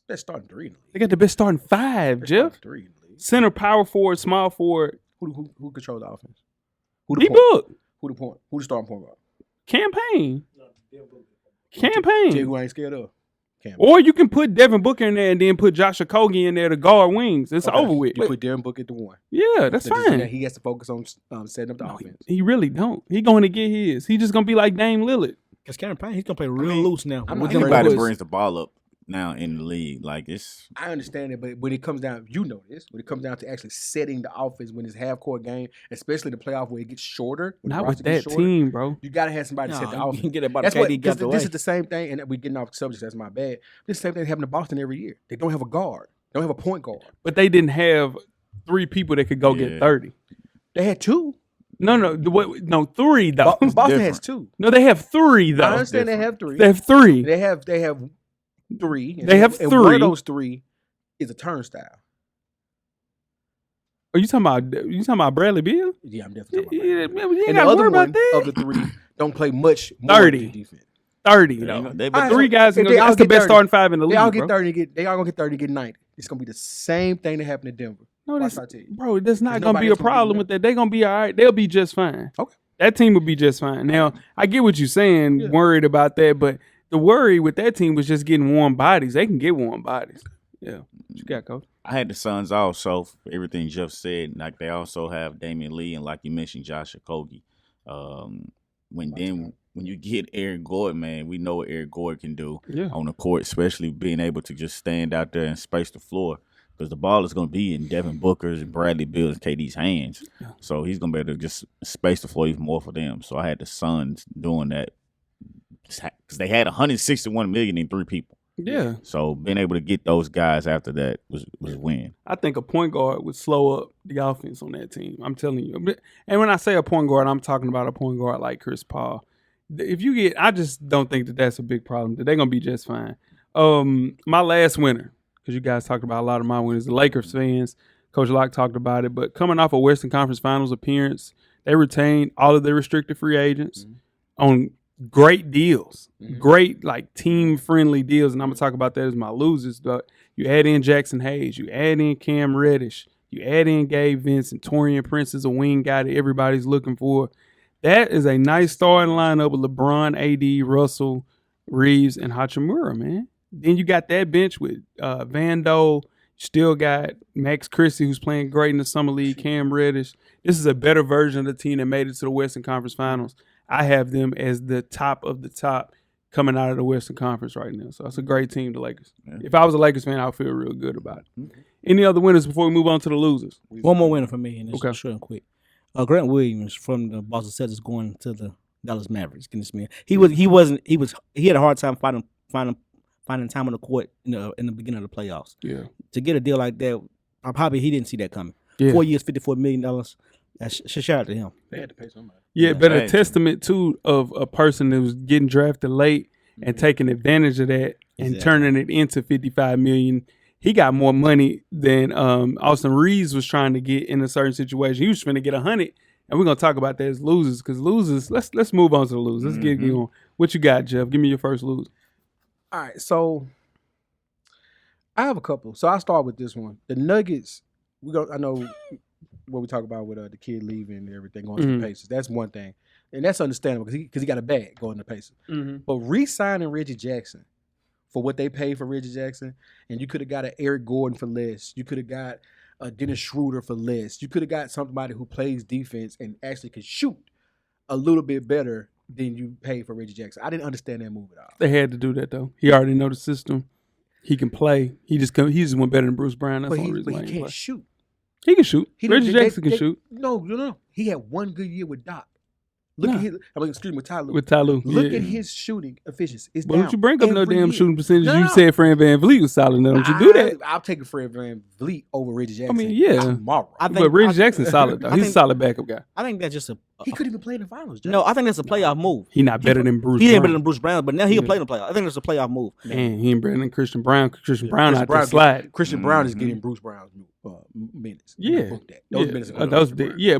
They're starting 3 in the league. They got the best starting five, They're Jeff. starting 3 in the league. Center, power forward, small forward. Who controls the offense? Who D the point? Book. Who the point? Who the starting point guard? Campaign. Tell you Campaign. who I ain't scared of. Cam. Or you can put Devin Booker in there and then put Josh Okogie in there to guard wings. It's over with. You put Devin Booker at the 1. Yeah, that's fine. He has to focus on setting up the offense. He really don't. He going to get his. He just going to be like Dame Lillard. Because Cameron Payne, he's going to play real loose now. Anybody brings the ball up now in the league. Like it's. I understand it, but when it comes down, when it comes down to actually setting the offense when it's half court game, especially the playoff where it gets shorter. Not with that team, bro. You got to have somebody to set the offense. You can get it by That's the KD got the way. This is the same thing, and we're getting off subject. That's my bad. This is the same thing happening to Boston every year. They don't have a guard. They don't have a point guard. But they didn't have 3 people that could go get 30. They had 2. No, 3 though. Boston has 2. No, they have 3 though. I understand they have 3. They have 3. They have 3. They have and 3. One of those 3 is a turnstile. Are you talking about Bradley Beal? Yeah, I'm definitely talking about Yeah, Bradley. man, you ain't And got the to worry other about one that. of the 3 don't play much more 30. defense. 30 though. But 3 guys, that's the best starting 5 in the league. They all get bro. 30. They all gonna get 30 and get 90. It's gonna be the same thing that happened to Denver. No, Watch what I tell you. bro, there's not There's going to nobody be a else gonna problem do with that. They're going to be all right. They'll be just fine. Okay. That team will be just fine. Now, I get what you're saying, worried about that, but the worry with that team was just getting warm bodies. They can get warm bodies. Yeah. What you got, Coach? I had the Suns also, for everything Jeff said. Like they also have Damian Lee and like you mentioned, Josh Okogie. When you get Eric Gordon, man, we know what Eric Gordon can do on the court, especially being able to just stand out there and space the floor. Because the ball is going to be in Devin Booker's, Bradley Beal, and KD's hands. So he's going to be able to just space the floor even more for them. So I had the Suns doing that. Because they had $161 million in 3 people. Yeah. So being able to get those guys after that was a win. I think a point guard would slow up the offense on that team. I'm telling you. And when I say a point guard, I'm talking about a point guard like Chris Paul. I just don't think that that's a big problem. They're going to be just fine. My last winner, because you guys talked about a lot of my winners, the Lakers fans. Coach Locke talked about it. But coming off a Western Conference Finals appearance, they retained all of their restricted free agents on great deals, great like team-friendly deals. And I'm going to talk about that as my losers. But you add in Jackson Hayes. You add in Cam Reddish. You add in Gabe Vincent. Taurean Prince is a wing guy that everybody's looking for. That is a nice starting lineup with LeBron, AD, Russell, Reeves, and Hachimura, man. Then you got that bench with Vando. Still got Max Christie, who's playing great in the Summer League, Cam Reddish. This is a better version of the team that made it to the Western Conference Finals. I have them as the top of the top coming out of the Western Conference right now. So it's a great team, the Lakers. Yeah. If I was a Lakers fan, I would feel real good about it. Mm-hmm. Any other winners before we move on to the losers? One more winner for me, and it's short and quick. Grant Williams from the Boston Celtics going to the Dallas Mavericks. Goodness me, he had a hard time finding time on the court in the beginning of the playoffs. Yeah, to get a deal like that, probably he didn't see that coming. Yeah. 4 years, $54 million. Shout out to him. They had to pay somebody. Yeah, but a testament too of a person that was getting drafted late and taking advantage of that and turning it into $55 million. He got more money than Austin Reeves was trying to get in a certain situation. He was trying to get 100, and we're gonna talk about that as losers because losers. Let's move on to the losers. Let's get going. What you got, Jeff? Give me your first loser. All right, so I have a couple. So I'll start with this one. The Nuggets. I know what we talk about with the kid leaving and everything going to the Pacers. That's one thing, and that's understandable because he got a bag going to the Pacers. Mm-hmm. But re-signing Reggie Jackson for what they paid for Reggie Jackson, and you could have got an Eric Gordon for less. You could have got a Dennis Schroeder for less. You could have got somebody who plays defense and actually could shoot a little bit better than you paid for Reggie Jackson. I didn't understand that move at all. They had to do that though. He already know the system. He can play. He just went better than Bruce Brown. That's the only reason why he can't shoot. He can shoot. Reggie Jackson can shoot. No. He had one good year with Doc. Look at his. With Ty Lue. With Ty Lue. Look at his shooting efficiency. It's down. Don't you bring up no damn shooting percentage? You said Fred VanVleet was solid. Now don't you do that? I'll take a Fred VanVleet over Reggie Jackson. I mean, yeah. Tomorrow. But Reggie Jackson's solid though. He's a solid backup guy. I think that's just he couldn't even play in the finals. Jeff. No, I think that's a playoff move. He not better than Bruce. He ain't Brown. better than Bruce Brown, but now he'll play in the playoff. I think that's a playoff move. Man, he ain't better than Christian Brown. Christian Brown out there slide. Christian Brown is getting Bruce Brown's minutes. Yeah, those minutes.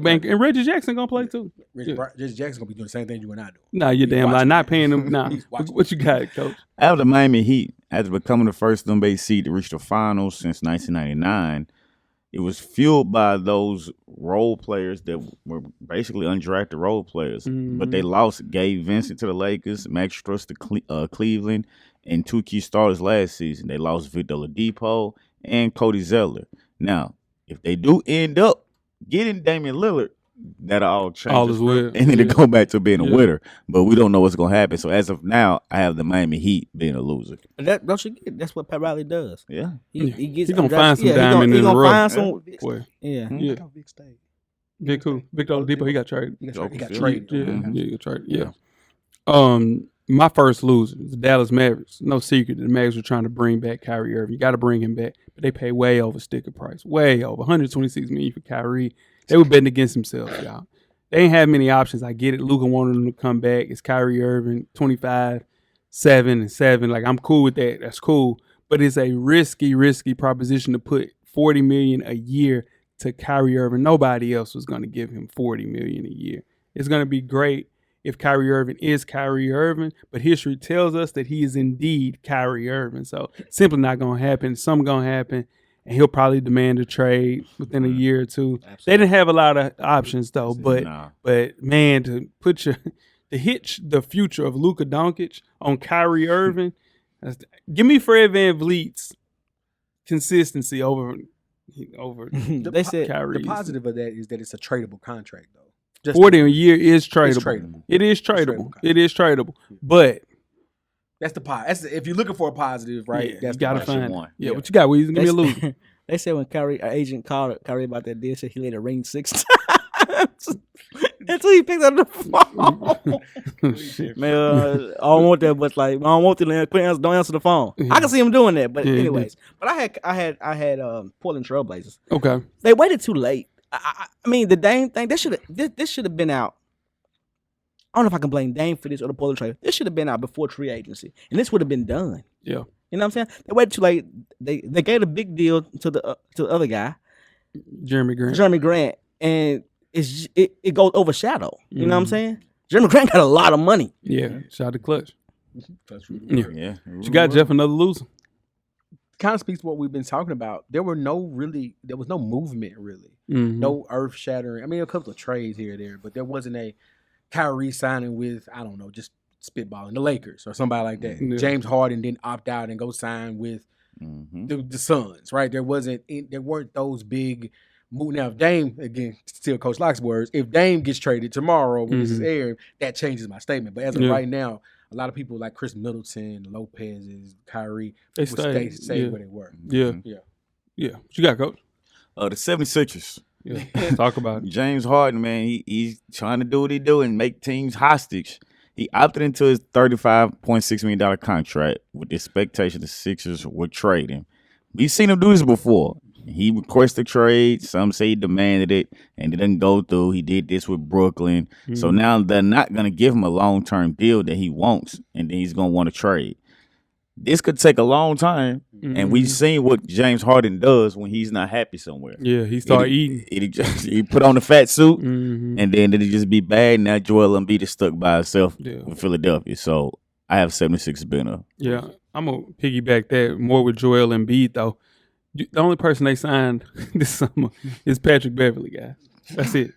Man, and Reggie Jackson gonna play too. Reggie Jackson gonna be doing the same thing you and I do. Nah, you're damn lie. Not paying him. Nah, what you got, Coach? After the Miami Heat, after becoming the first NBA seed to reach the finals since 1999, it was fueled by those role players that were basically undrafted role players. Mm-hmm. But they lost Gabe Vincent to the Lakers, Max Strus to Cleveland, and 2 key starters last season. They lost Victor Oladipo and Cody Zeller. Now, if they do end up getting Damian Lillard, that'll all change. All is well. And then to go back to being a Yeah. winner. But we don't know what's going to happen. So as of now, I have the Miami Heat being a loser. That's what Pat Riley does. Yeah. He gets. He gonna find some diamond in the rough. Find some. Boy. Yeah. Yeah. Big cool. Victor Oladipo, he got traded. He got Yeah. traded. Yeah, he got traded. Yeah. My first loser, the Dallas Mavericks. No secret, the Mavericks were trying to bring back Kyrie Irving. You got to bring him back, but they pay way over sticker price, way over $126 million for Kyrie. They were betting against themselves, y'all. They ain't have many options. I get it. Luka wanted them to come back. It's Kyrie Irving, 25, 7 and 7. Like, I'm cool with that. That's cool, but it's a risky proposition to put $40 million a year to Kyrie Irving. Nobody else was going to give him $40 million a year. It's going to be great if Kyrie Irving is Kyrie Irving, but history tells us that he is indeed Kyrie Irving. So simply not going to happen. Something going to happen, and he'll probably demand a trade within a year or two. Absolutely. They didn't have a lot of options though, but man, to hitch the future of Luka Doncic on Kyrie Irving, give me Fred VanVleet's consistency over They said the positive of that is that it's a tradable contract though. 40 a year is tradable. It's tradable. It is tradable. It is tradable. But that's the positive. If you're looking for a positive, right? Yeah, that's you gotta the find one. it. Yeah, what you got? Weezy? Give me a loser. They said when Kyrie, our agent called Kyrie about that deal, said he laid a ring 6 times until he picked up the phone. Man, I don't want that, but like I don't want to don't answer the phone. I can see him doing that, but anyways. But I had Portland Trailblazers. Okay, they waited too late. I mean, the Dame thing, this should have been out. I don't know if I can blame Dame for this or the Portland Trail. This should have been out before free agency, and this would have been done. Yeah, you know what I'm saying? They waited too late. They gave a big deal to the other guy, Jeremy Grant, and it goes overshadowed. You know what I'm saying? Jeremy Grant got a lot of money. Yeah, shout out to Clutch. Yeah. You got Jeff another loser. Kind of speaks to what we've been talking about. There was no movement really. Mm-hmm. No earth shattering. I mean, a couple of trades here or there, but there wasn't a Kyrie signing with, I don't know, just spitballing the Lakers or somebody like that. Yeah. James Harden didn't opt out and go sign with the Suns, right? There weren't those big moves. Now, if Dame, again, still Coach Locke's words, if Dame gets traded tomorrow when this is aired, that changes my statement. But as of right now, a lot of people like Chris Middleton, Lopez, Kyrie, they stayed where they were. Yeah. What you got, Coach? The 76ers. Yeah. Talk about it. James Harden, man, he's trying to do what he do and make teams hostage. He opted into his $35.6 million contract with the expectation the Sixers would trade him. We've seen him do this before. He requested trade. Some say he demanded it, and it didn't go through. He did this with Brooklyn. So now they're not going to give him a long-term deal that he wants, and then he's going to want to trade. This could take a long time, and we've seen what James Harden does when he's not happy somewhere. Yeah, he started eating. He put on the fat suit, and then it'll just be bad. Now Joel Embiid is stuck by himself with Philadelphia. So I have 76 being up. Yeah, I'm going to piggyback that more with Joel Embiid, though. The only person they signed this summer is Patrick Beverly, guys. That's it.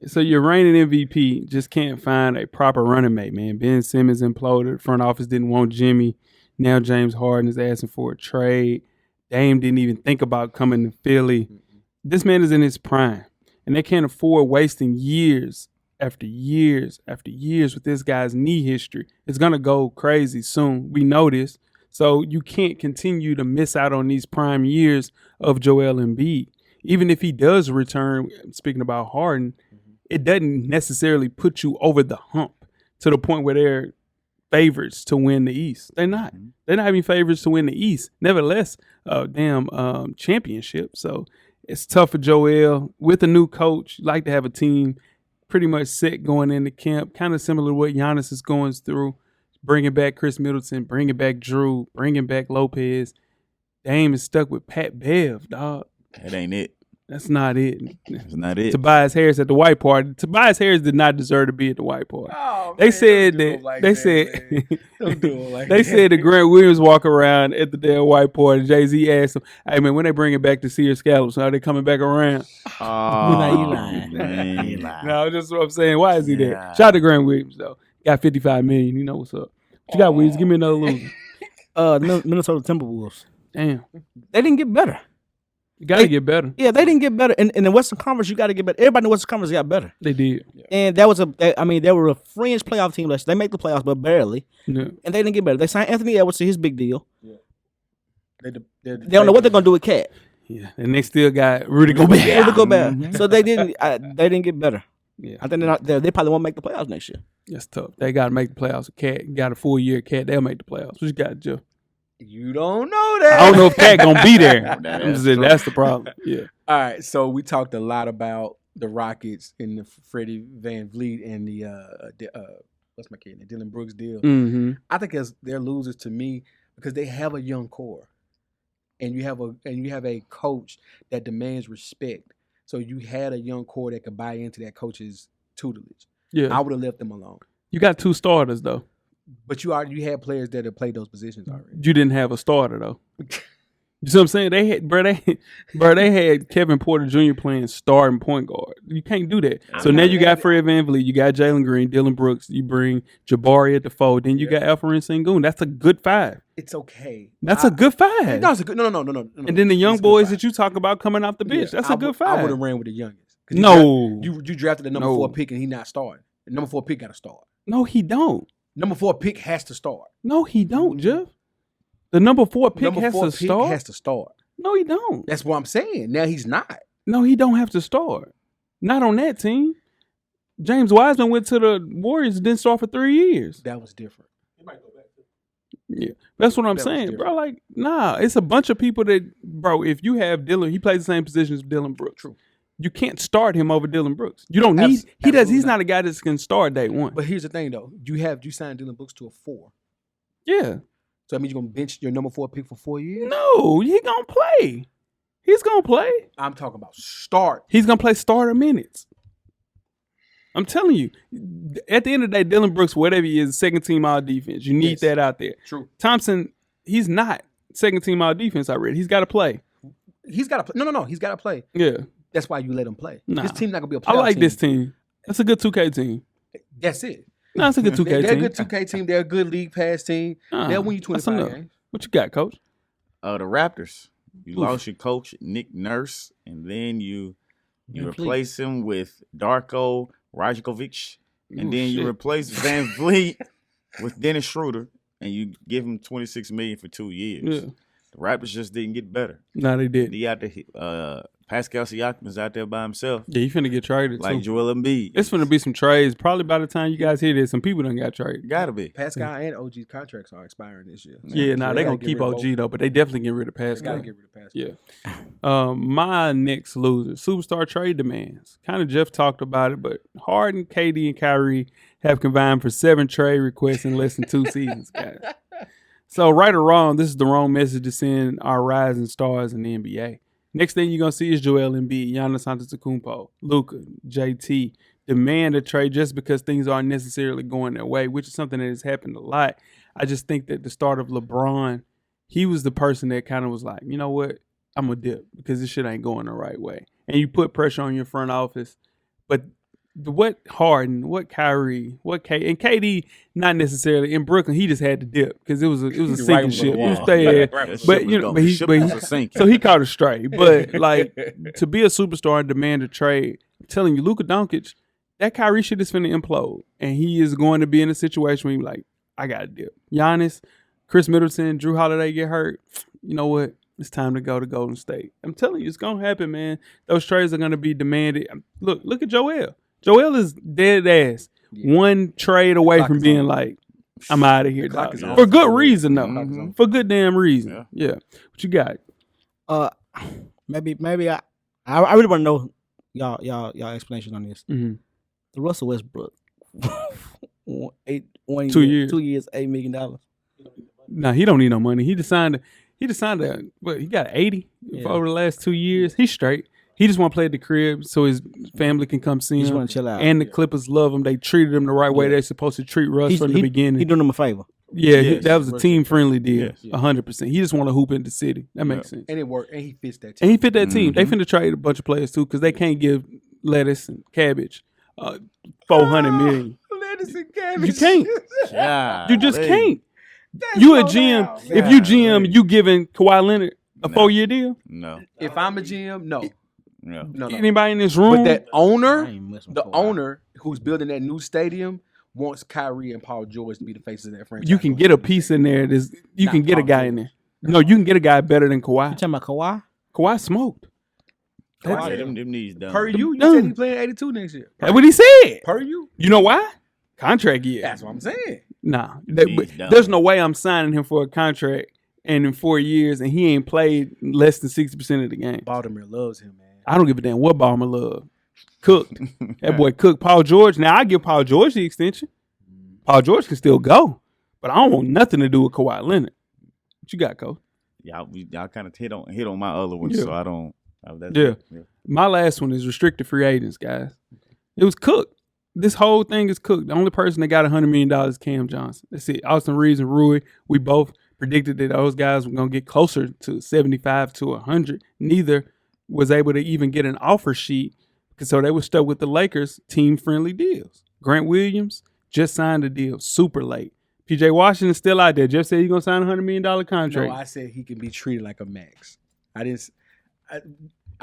So your reigning MVP just can't find a proper running mate, man. Ben Simmons imploded. Front office didn't want Jimmy. Now James Harden is asking for a trade. Dame didn't even think about coming to Philly. This man is in his prime, and they can't afford wasting years after years after years with this guy's knee history. It's going to go crazy soon. We know this. So you can't continue to miss out on these prime years of Joel Embiid. Even if he does return, speaking about Harden, it doesn't necessarily put you over the hump to the point where they're favorites to win the East. They're not. They're not even favorites to win the East. Nevertheless, championship. So it's tough for Joel. With a new coach, you like to have a team pretty much set going into camp, kind of similar to what Giannis is going through. Bringing back Chris Middleton, bringing back Drew, bringing back Lopez. Dame is stuck with Pat Bev, dog. That ain't it. That's not it. That's not it. Tobias Harris at the white party. Tobias Harris did not deserve to be at the white party. Oh, they man, said they said that Grant Williams walk around at the damn white party. Jay-Z asked him, "Hey man, when they bringing back the Sears Scallops, are they coming back around?" Now you lying. No, just what I'm saying. Why is he there? Shout out to Grant Williams though. Got $55 million. You know what's up. What you got, Weezy? Give me another loser. Minnesota Timberwolves. Damn. They didn't get better. You got to get better. Yeah, they didn't get better. And in the Western Conference, you got to get better. Everybody in the Western Conference got better. They did. And they were a fringe playoff team last year. They made the playoffs, but barely. Yeah. And they didn't get better. They signed Anthony Edwards to his big deal. Yeah. They don't know what they're gonna do with Cat. Yeah. And they still got Rudy Gobert. Rudy Gobert. So they didn't get better. Yeah. I think they probably won't make the playoffs next year. That's tough. They got to make the playoffs. Cat got a full year. Cat, they'll make the playoffs. What you got, Joe? You don't know that. I don't know if Cat gonna be there. I'm just saying, that's the problem. Yeah. All right, so we talked a lot about the Rockets and the Freddie Van Vliet and the what's my kid name? Dylan Brooks deal. Mm-hmm. I think they're losers to me because they have a young core, and you have a coach that demands respect. So you had a young core that could buy into that coach's tutelage. Yeah. I would have left them alone. You got 2 starters though. But you had players that have played those positions already. You didn't have a starter though. You see what I'm saying? They had Kevin Porter Jr. playing starting point guard. You can't do that. So now you got Fred VanVleet, you got Jalen Green, Dylan Brooks, you bring Jabari at the 4, then you got Alperen Sengun. That's a good 5. It's okay. That's a good 5. No, it's a good. No. And then the young boys that you talk about coming off the bench. That's a good 5. I would have ran with the youngest. No. You drafted the number 4 pick and he not starting. The number 4 pick got to start. No, he don't. Number 4 pick has to start. No, he don't, Jeff. The number 4 pick Number has 4 to pick start. has to start. No, he don't. That's what I'm saying. Now he's not. No, he don't have to start. Not on that team. James Wiseman went to the Warriors and didn't start for 3 years. That was different. Yeah, that's what I'm saying, bro. Like, nah, it's a bunch of people that, bro. If you have Dylan, he plays the same position as Dylan Brooks. True. You can't start him over Dylan Brooks. You don't need. He does. He's not a guy that can start day one. But here's the thing, though. You signed Dylan Brooks to a 4. Yeah. So that means you're gonna bench your number 4 pick for 4 years? No, he gonna play. He's gonna play. I'm talking about start. He's gonna play starter minutes. I'm telling you, at the end of the day, Dylan Brooks, whatever he is, second team all defense. You need that out there. True. Thompson, he's not second team all defense already. He's got to play. He's got to play. No. He's got to play. Yeah. That's why you let him play. Nah. This team's not gonna be a playoff I like team. this team. That's a good 2K team. That's it. No, it's a good 2K They're team. a good 2K team. They're a good league pass team. They'll win you 25 games. What you got, Coach? The Raptors. You lost your coach, Nick Nurse, and then you replace him with Darko Rajakovic, and then you replace Van Vliet with Dennis Schroeder, and you give him $26 million for 2 years. Yeah. The Raptors just didn't get better. No, they didn't. He out there, Pascal Siakam's out there by himself. Yeah, you finna get traded like too. Joel Embiid. It's finna be some trades. Probably by the time you guys hear this, some people done got traded. Gotta be. Pascal and OG's contracts are expiring this year. Yeah, So they gonna keep OG though, but they definitely get rid of Pascal. Gotta get rid of Pascal. Yeah. My next loser, superstar trade demands. Kind of Jeff talked about it, but Harden, KD, and Kyrie have combined for 7 trade requests in less than 2 seasons, guys. So right or wrong, this is the wrong message to send our rising stars in the NBA. Next thing you're going to see is Joel Embiid, Giannis Antetokounmpo, Luka, JT demand a trade just because things aren't necessarily going their way, which is something that has happened a lot. I just think that the start of LeBron, he was the person that kind of was like, you know what, I'm going to dip because this shit ain't going the right way. And you put pressure on your front office. But what Harden, what Kyrie, what and KD, not necessarily in Brooklyn. He just had to dip because it was a sinking ship. He stayed, but you know, so he caught a stray. But like to be a superstar and demand a trade, I'm telling you, Luka Doncic, that Kyrie shit is finna implode, and he is going to be in a situation where he's like, I got to dip. Giannis, Chris Middleton, Drew Holiday get hurt. You know what? It's time to go to Golden State. I'm telling you, it's gonna happen, man. Those trades are gonna be demanded. Look at Joel. Joel is dead ass. Yeah. One trade away from being like, I'm out of here, dog. For good reason, though. Mm-hmm. For good damn reason. Yeah. What you got? Maybe I really want to know y'all explanation on this. Mm-hmm. The Russell Westbrook, 2 years, $8 million. Nah, he don't need no money. He decided he got 80 over the last 2 years. He's straight. He just want to play at the crib so his family can come see him. He just want to chill out. And the Clippers love him. They treated him the right way they're supposed to treat Russ from the beginning. He doing him a favor. Yeah, that was a team-friendly deal, 100%. He just want to hoop in the city. That makes sense. And it worked, and he fits that team. And he fit that team. They finna trade a bunch of players, too, because they can't give lettuce and cabbage $400 million. Lettuce and cabbage. You can't. You just can't. You a GM. If you GM, you giving Kawhi Leonard a 4-year deal? No. If I'm a GM, no. No. Anybody in this room? But that owner, I ain't messing with the Kawhi. owner who's building that new stadium wants Kyrie and Paul George to be the faces of that franchise. You can get a piece in there. You Not can get a Paul guy George. in there. No, you can get a guy better than You Kawhi. talking about Kawhi? Kawhi smoked. Kawhi, them knees done. Per you No. said he's playing 82 next year. That's what he said. Per you? You know why? Contract year. That's what I'm saying. Nah, He's done. there's no way I'm signing him for a contract and in 4 years and he ain't played less than 60% of the game. Baltimore loves him, man. I don't give a damn what Ballmer love. Cooked. That boy cooked. Paul George. Now I give Paul George the extension. Paul George can still go, but I don't want nothing to do with Kawhi Leonard. What you got, Coach? Y'all kind of hit on my other one, Yeah. so I don't. Yeah. My last one is restricted free agents, guys. It was cooked. This whole thing is cooked. The only person that got $100 million is Cam Johnson. That's it. Austin Reeves and Rui, we both predicted that those guys were going to get closer to 75 to 100. Neither was able to even get an offer sheet, so they were stuck with the Lakers team-friendly deals. Grant Williams just signed a deal super late. PJ Washington's still out there. Jeff said he's going to sign a $100 million contract. No, I said he can be treated like a max. I didn't.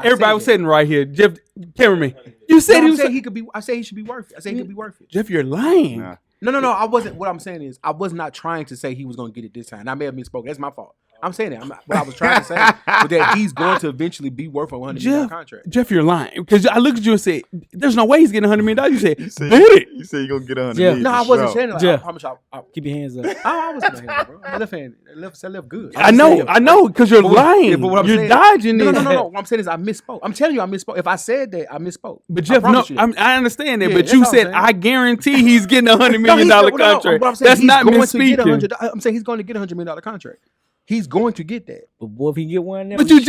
Everybody was sitting right here. Jeff, cameraman, you said he was. he could be. I said he should be worth it. I said he could be worth it. Jeff, you're lying. Nah. No. I wasn't. What I'm saying is, I was not trying to say he was going to get it this time. I may have misspoken. That's my fault. I'm saying that. What I was trying to say was that he's going to eventually be worth a $100 million contract. Jeff, you're lying. Because I looked at you and said, there's no way he's getting $100 million. You said, You said bet it. You said you're gonna get 100 Yeah. million No, I for wasn't sure. saying it. Like, Jeff. I promise you. Keep your hands up. I was my hand, bro. My left hand, left good. I know, because you're lying. Yeah, but what I'm You're saying- dodging No. this. What I'm saying is I misspoke. I'm telling you I misspoke. If I said that, I misspoke. But I Jeff, no, promise you. I understand that. Yeah, but that's you all I'm said, saying. I guarantee he's getting $100 No, million he's- contract. what I'm saying, That's he's not going me to get speaking. I'm saying he's going to get $100 million contract. He's going to get that. But boy, if he get one, But you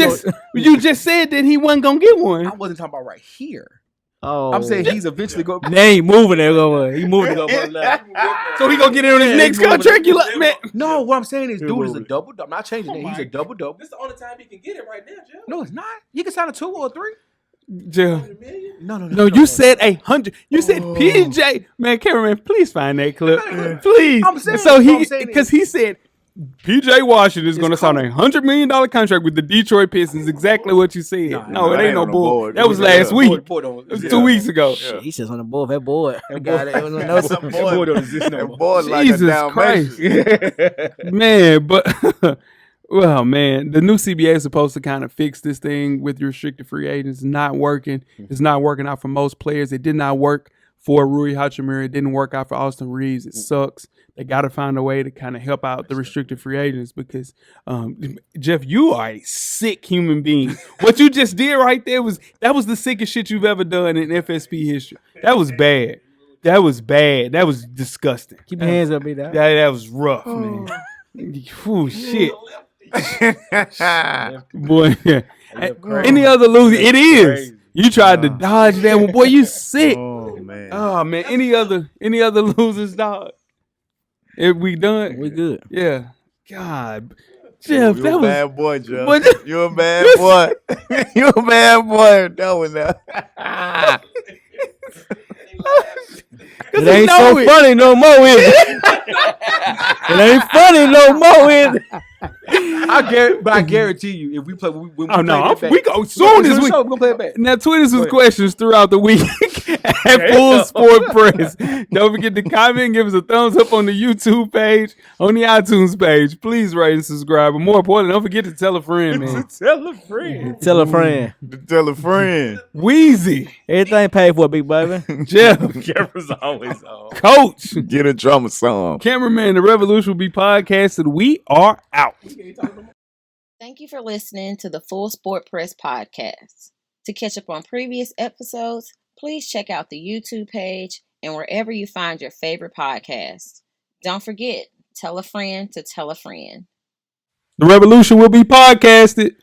just said that he wasn't going to get I one. wasn't talking about right here. Oh, I'm saying he's eventually going. they ain't moving there. He moving to go for the left. So he going to get it on his next contract? You like, man. No, what I'm saying is, dude is a double double. I'm not changing that. He's a double double. This is the only time he can get it right now, Jeff. No, it's not. You can sign a 2 or a 3. Jeff. No. No, you said 100. You said PJ. Man, cameraman, please find that clip. Please. I'm saying- So what he, I'm saying because is- he said PJ Washington is going to sign a $100 million contract with the Detroit Pistons. Exactly what you said. No, it ain't no bull. That was last week. It was 2 weeks ago. Shit, he says on the board. That boy. That Got it. It was another That one. boy don't exist no that more. boy like a Jesus down Christ. Mason. Man, but well, man, the new CBA is supposed to kind of fix this thing with your restricted free agents. It's not working. It's not working out for most players. It did not work for Rui Hachimura. It didn't work out for Austin Reeves. It sucks. They got to find a way to kind of help out the restricted free agents because, Jeff, you are a sick human being. What you just did right there was the sickest shit you've ever done in FSP history. That was bad. That was bad. That was disgusting. Keep your hands up, be that. That was rough, man. Ooh, shit. Boy, any other loser, it is. You tried to dodge that one, boy. You sick. Oh man. Oh man, any other losers, dog? If we done, We good. yeah. God, Jeff, You that a was bad boy, Jeff. What? You a bad boy. You a bad boy. That was that. It ain't so funny no more, is it? It ain't funny no more, is it? I guarantee you, if we play, when we Oh no, play we go soon as we. We're gonna play it back. Now, tweet us with questions throughout the week at Full Sport Press. Don't forget to comment and give us a thumbs up on the YouTube page, on the iTunes page. Please rate and subscribe. But more importantly, don't forget to tell a friend, man. Tell a friend. Tell a friend. Tell a friend. Weezy, Everything paid for, big baby. Jeff, Camera's always on. Coach, Get a drama song. cameraman, the revolution will be podcasted. We are out. Thank you for listening to the Full Sport Press podcast. To catch up on previous episodes, please check out the YouTube page and wherever you find your favorite podcasts. Don't forget, tell a friend to tell a friend. The revolution will be podcasted.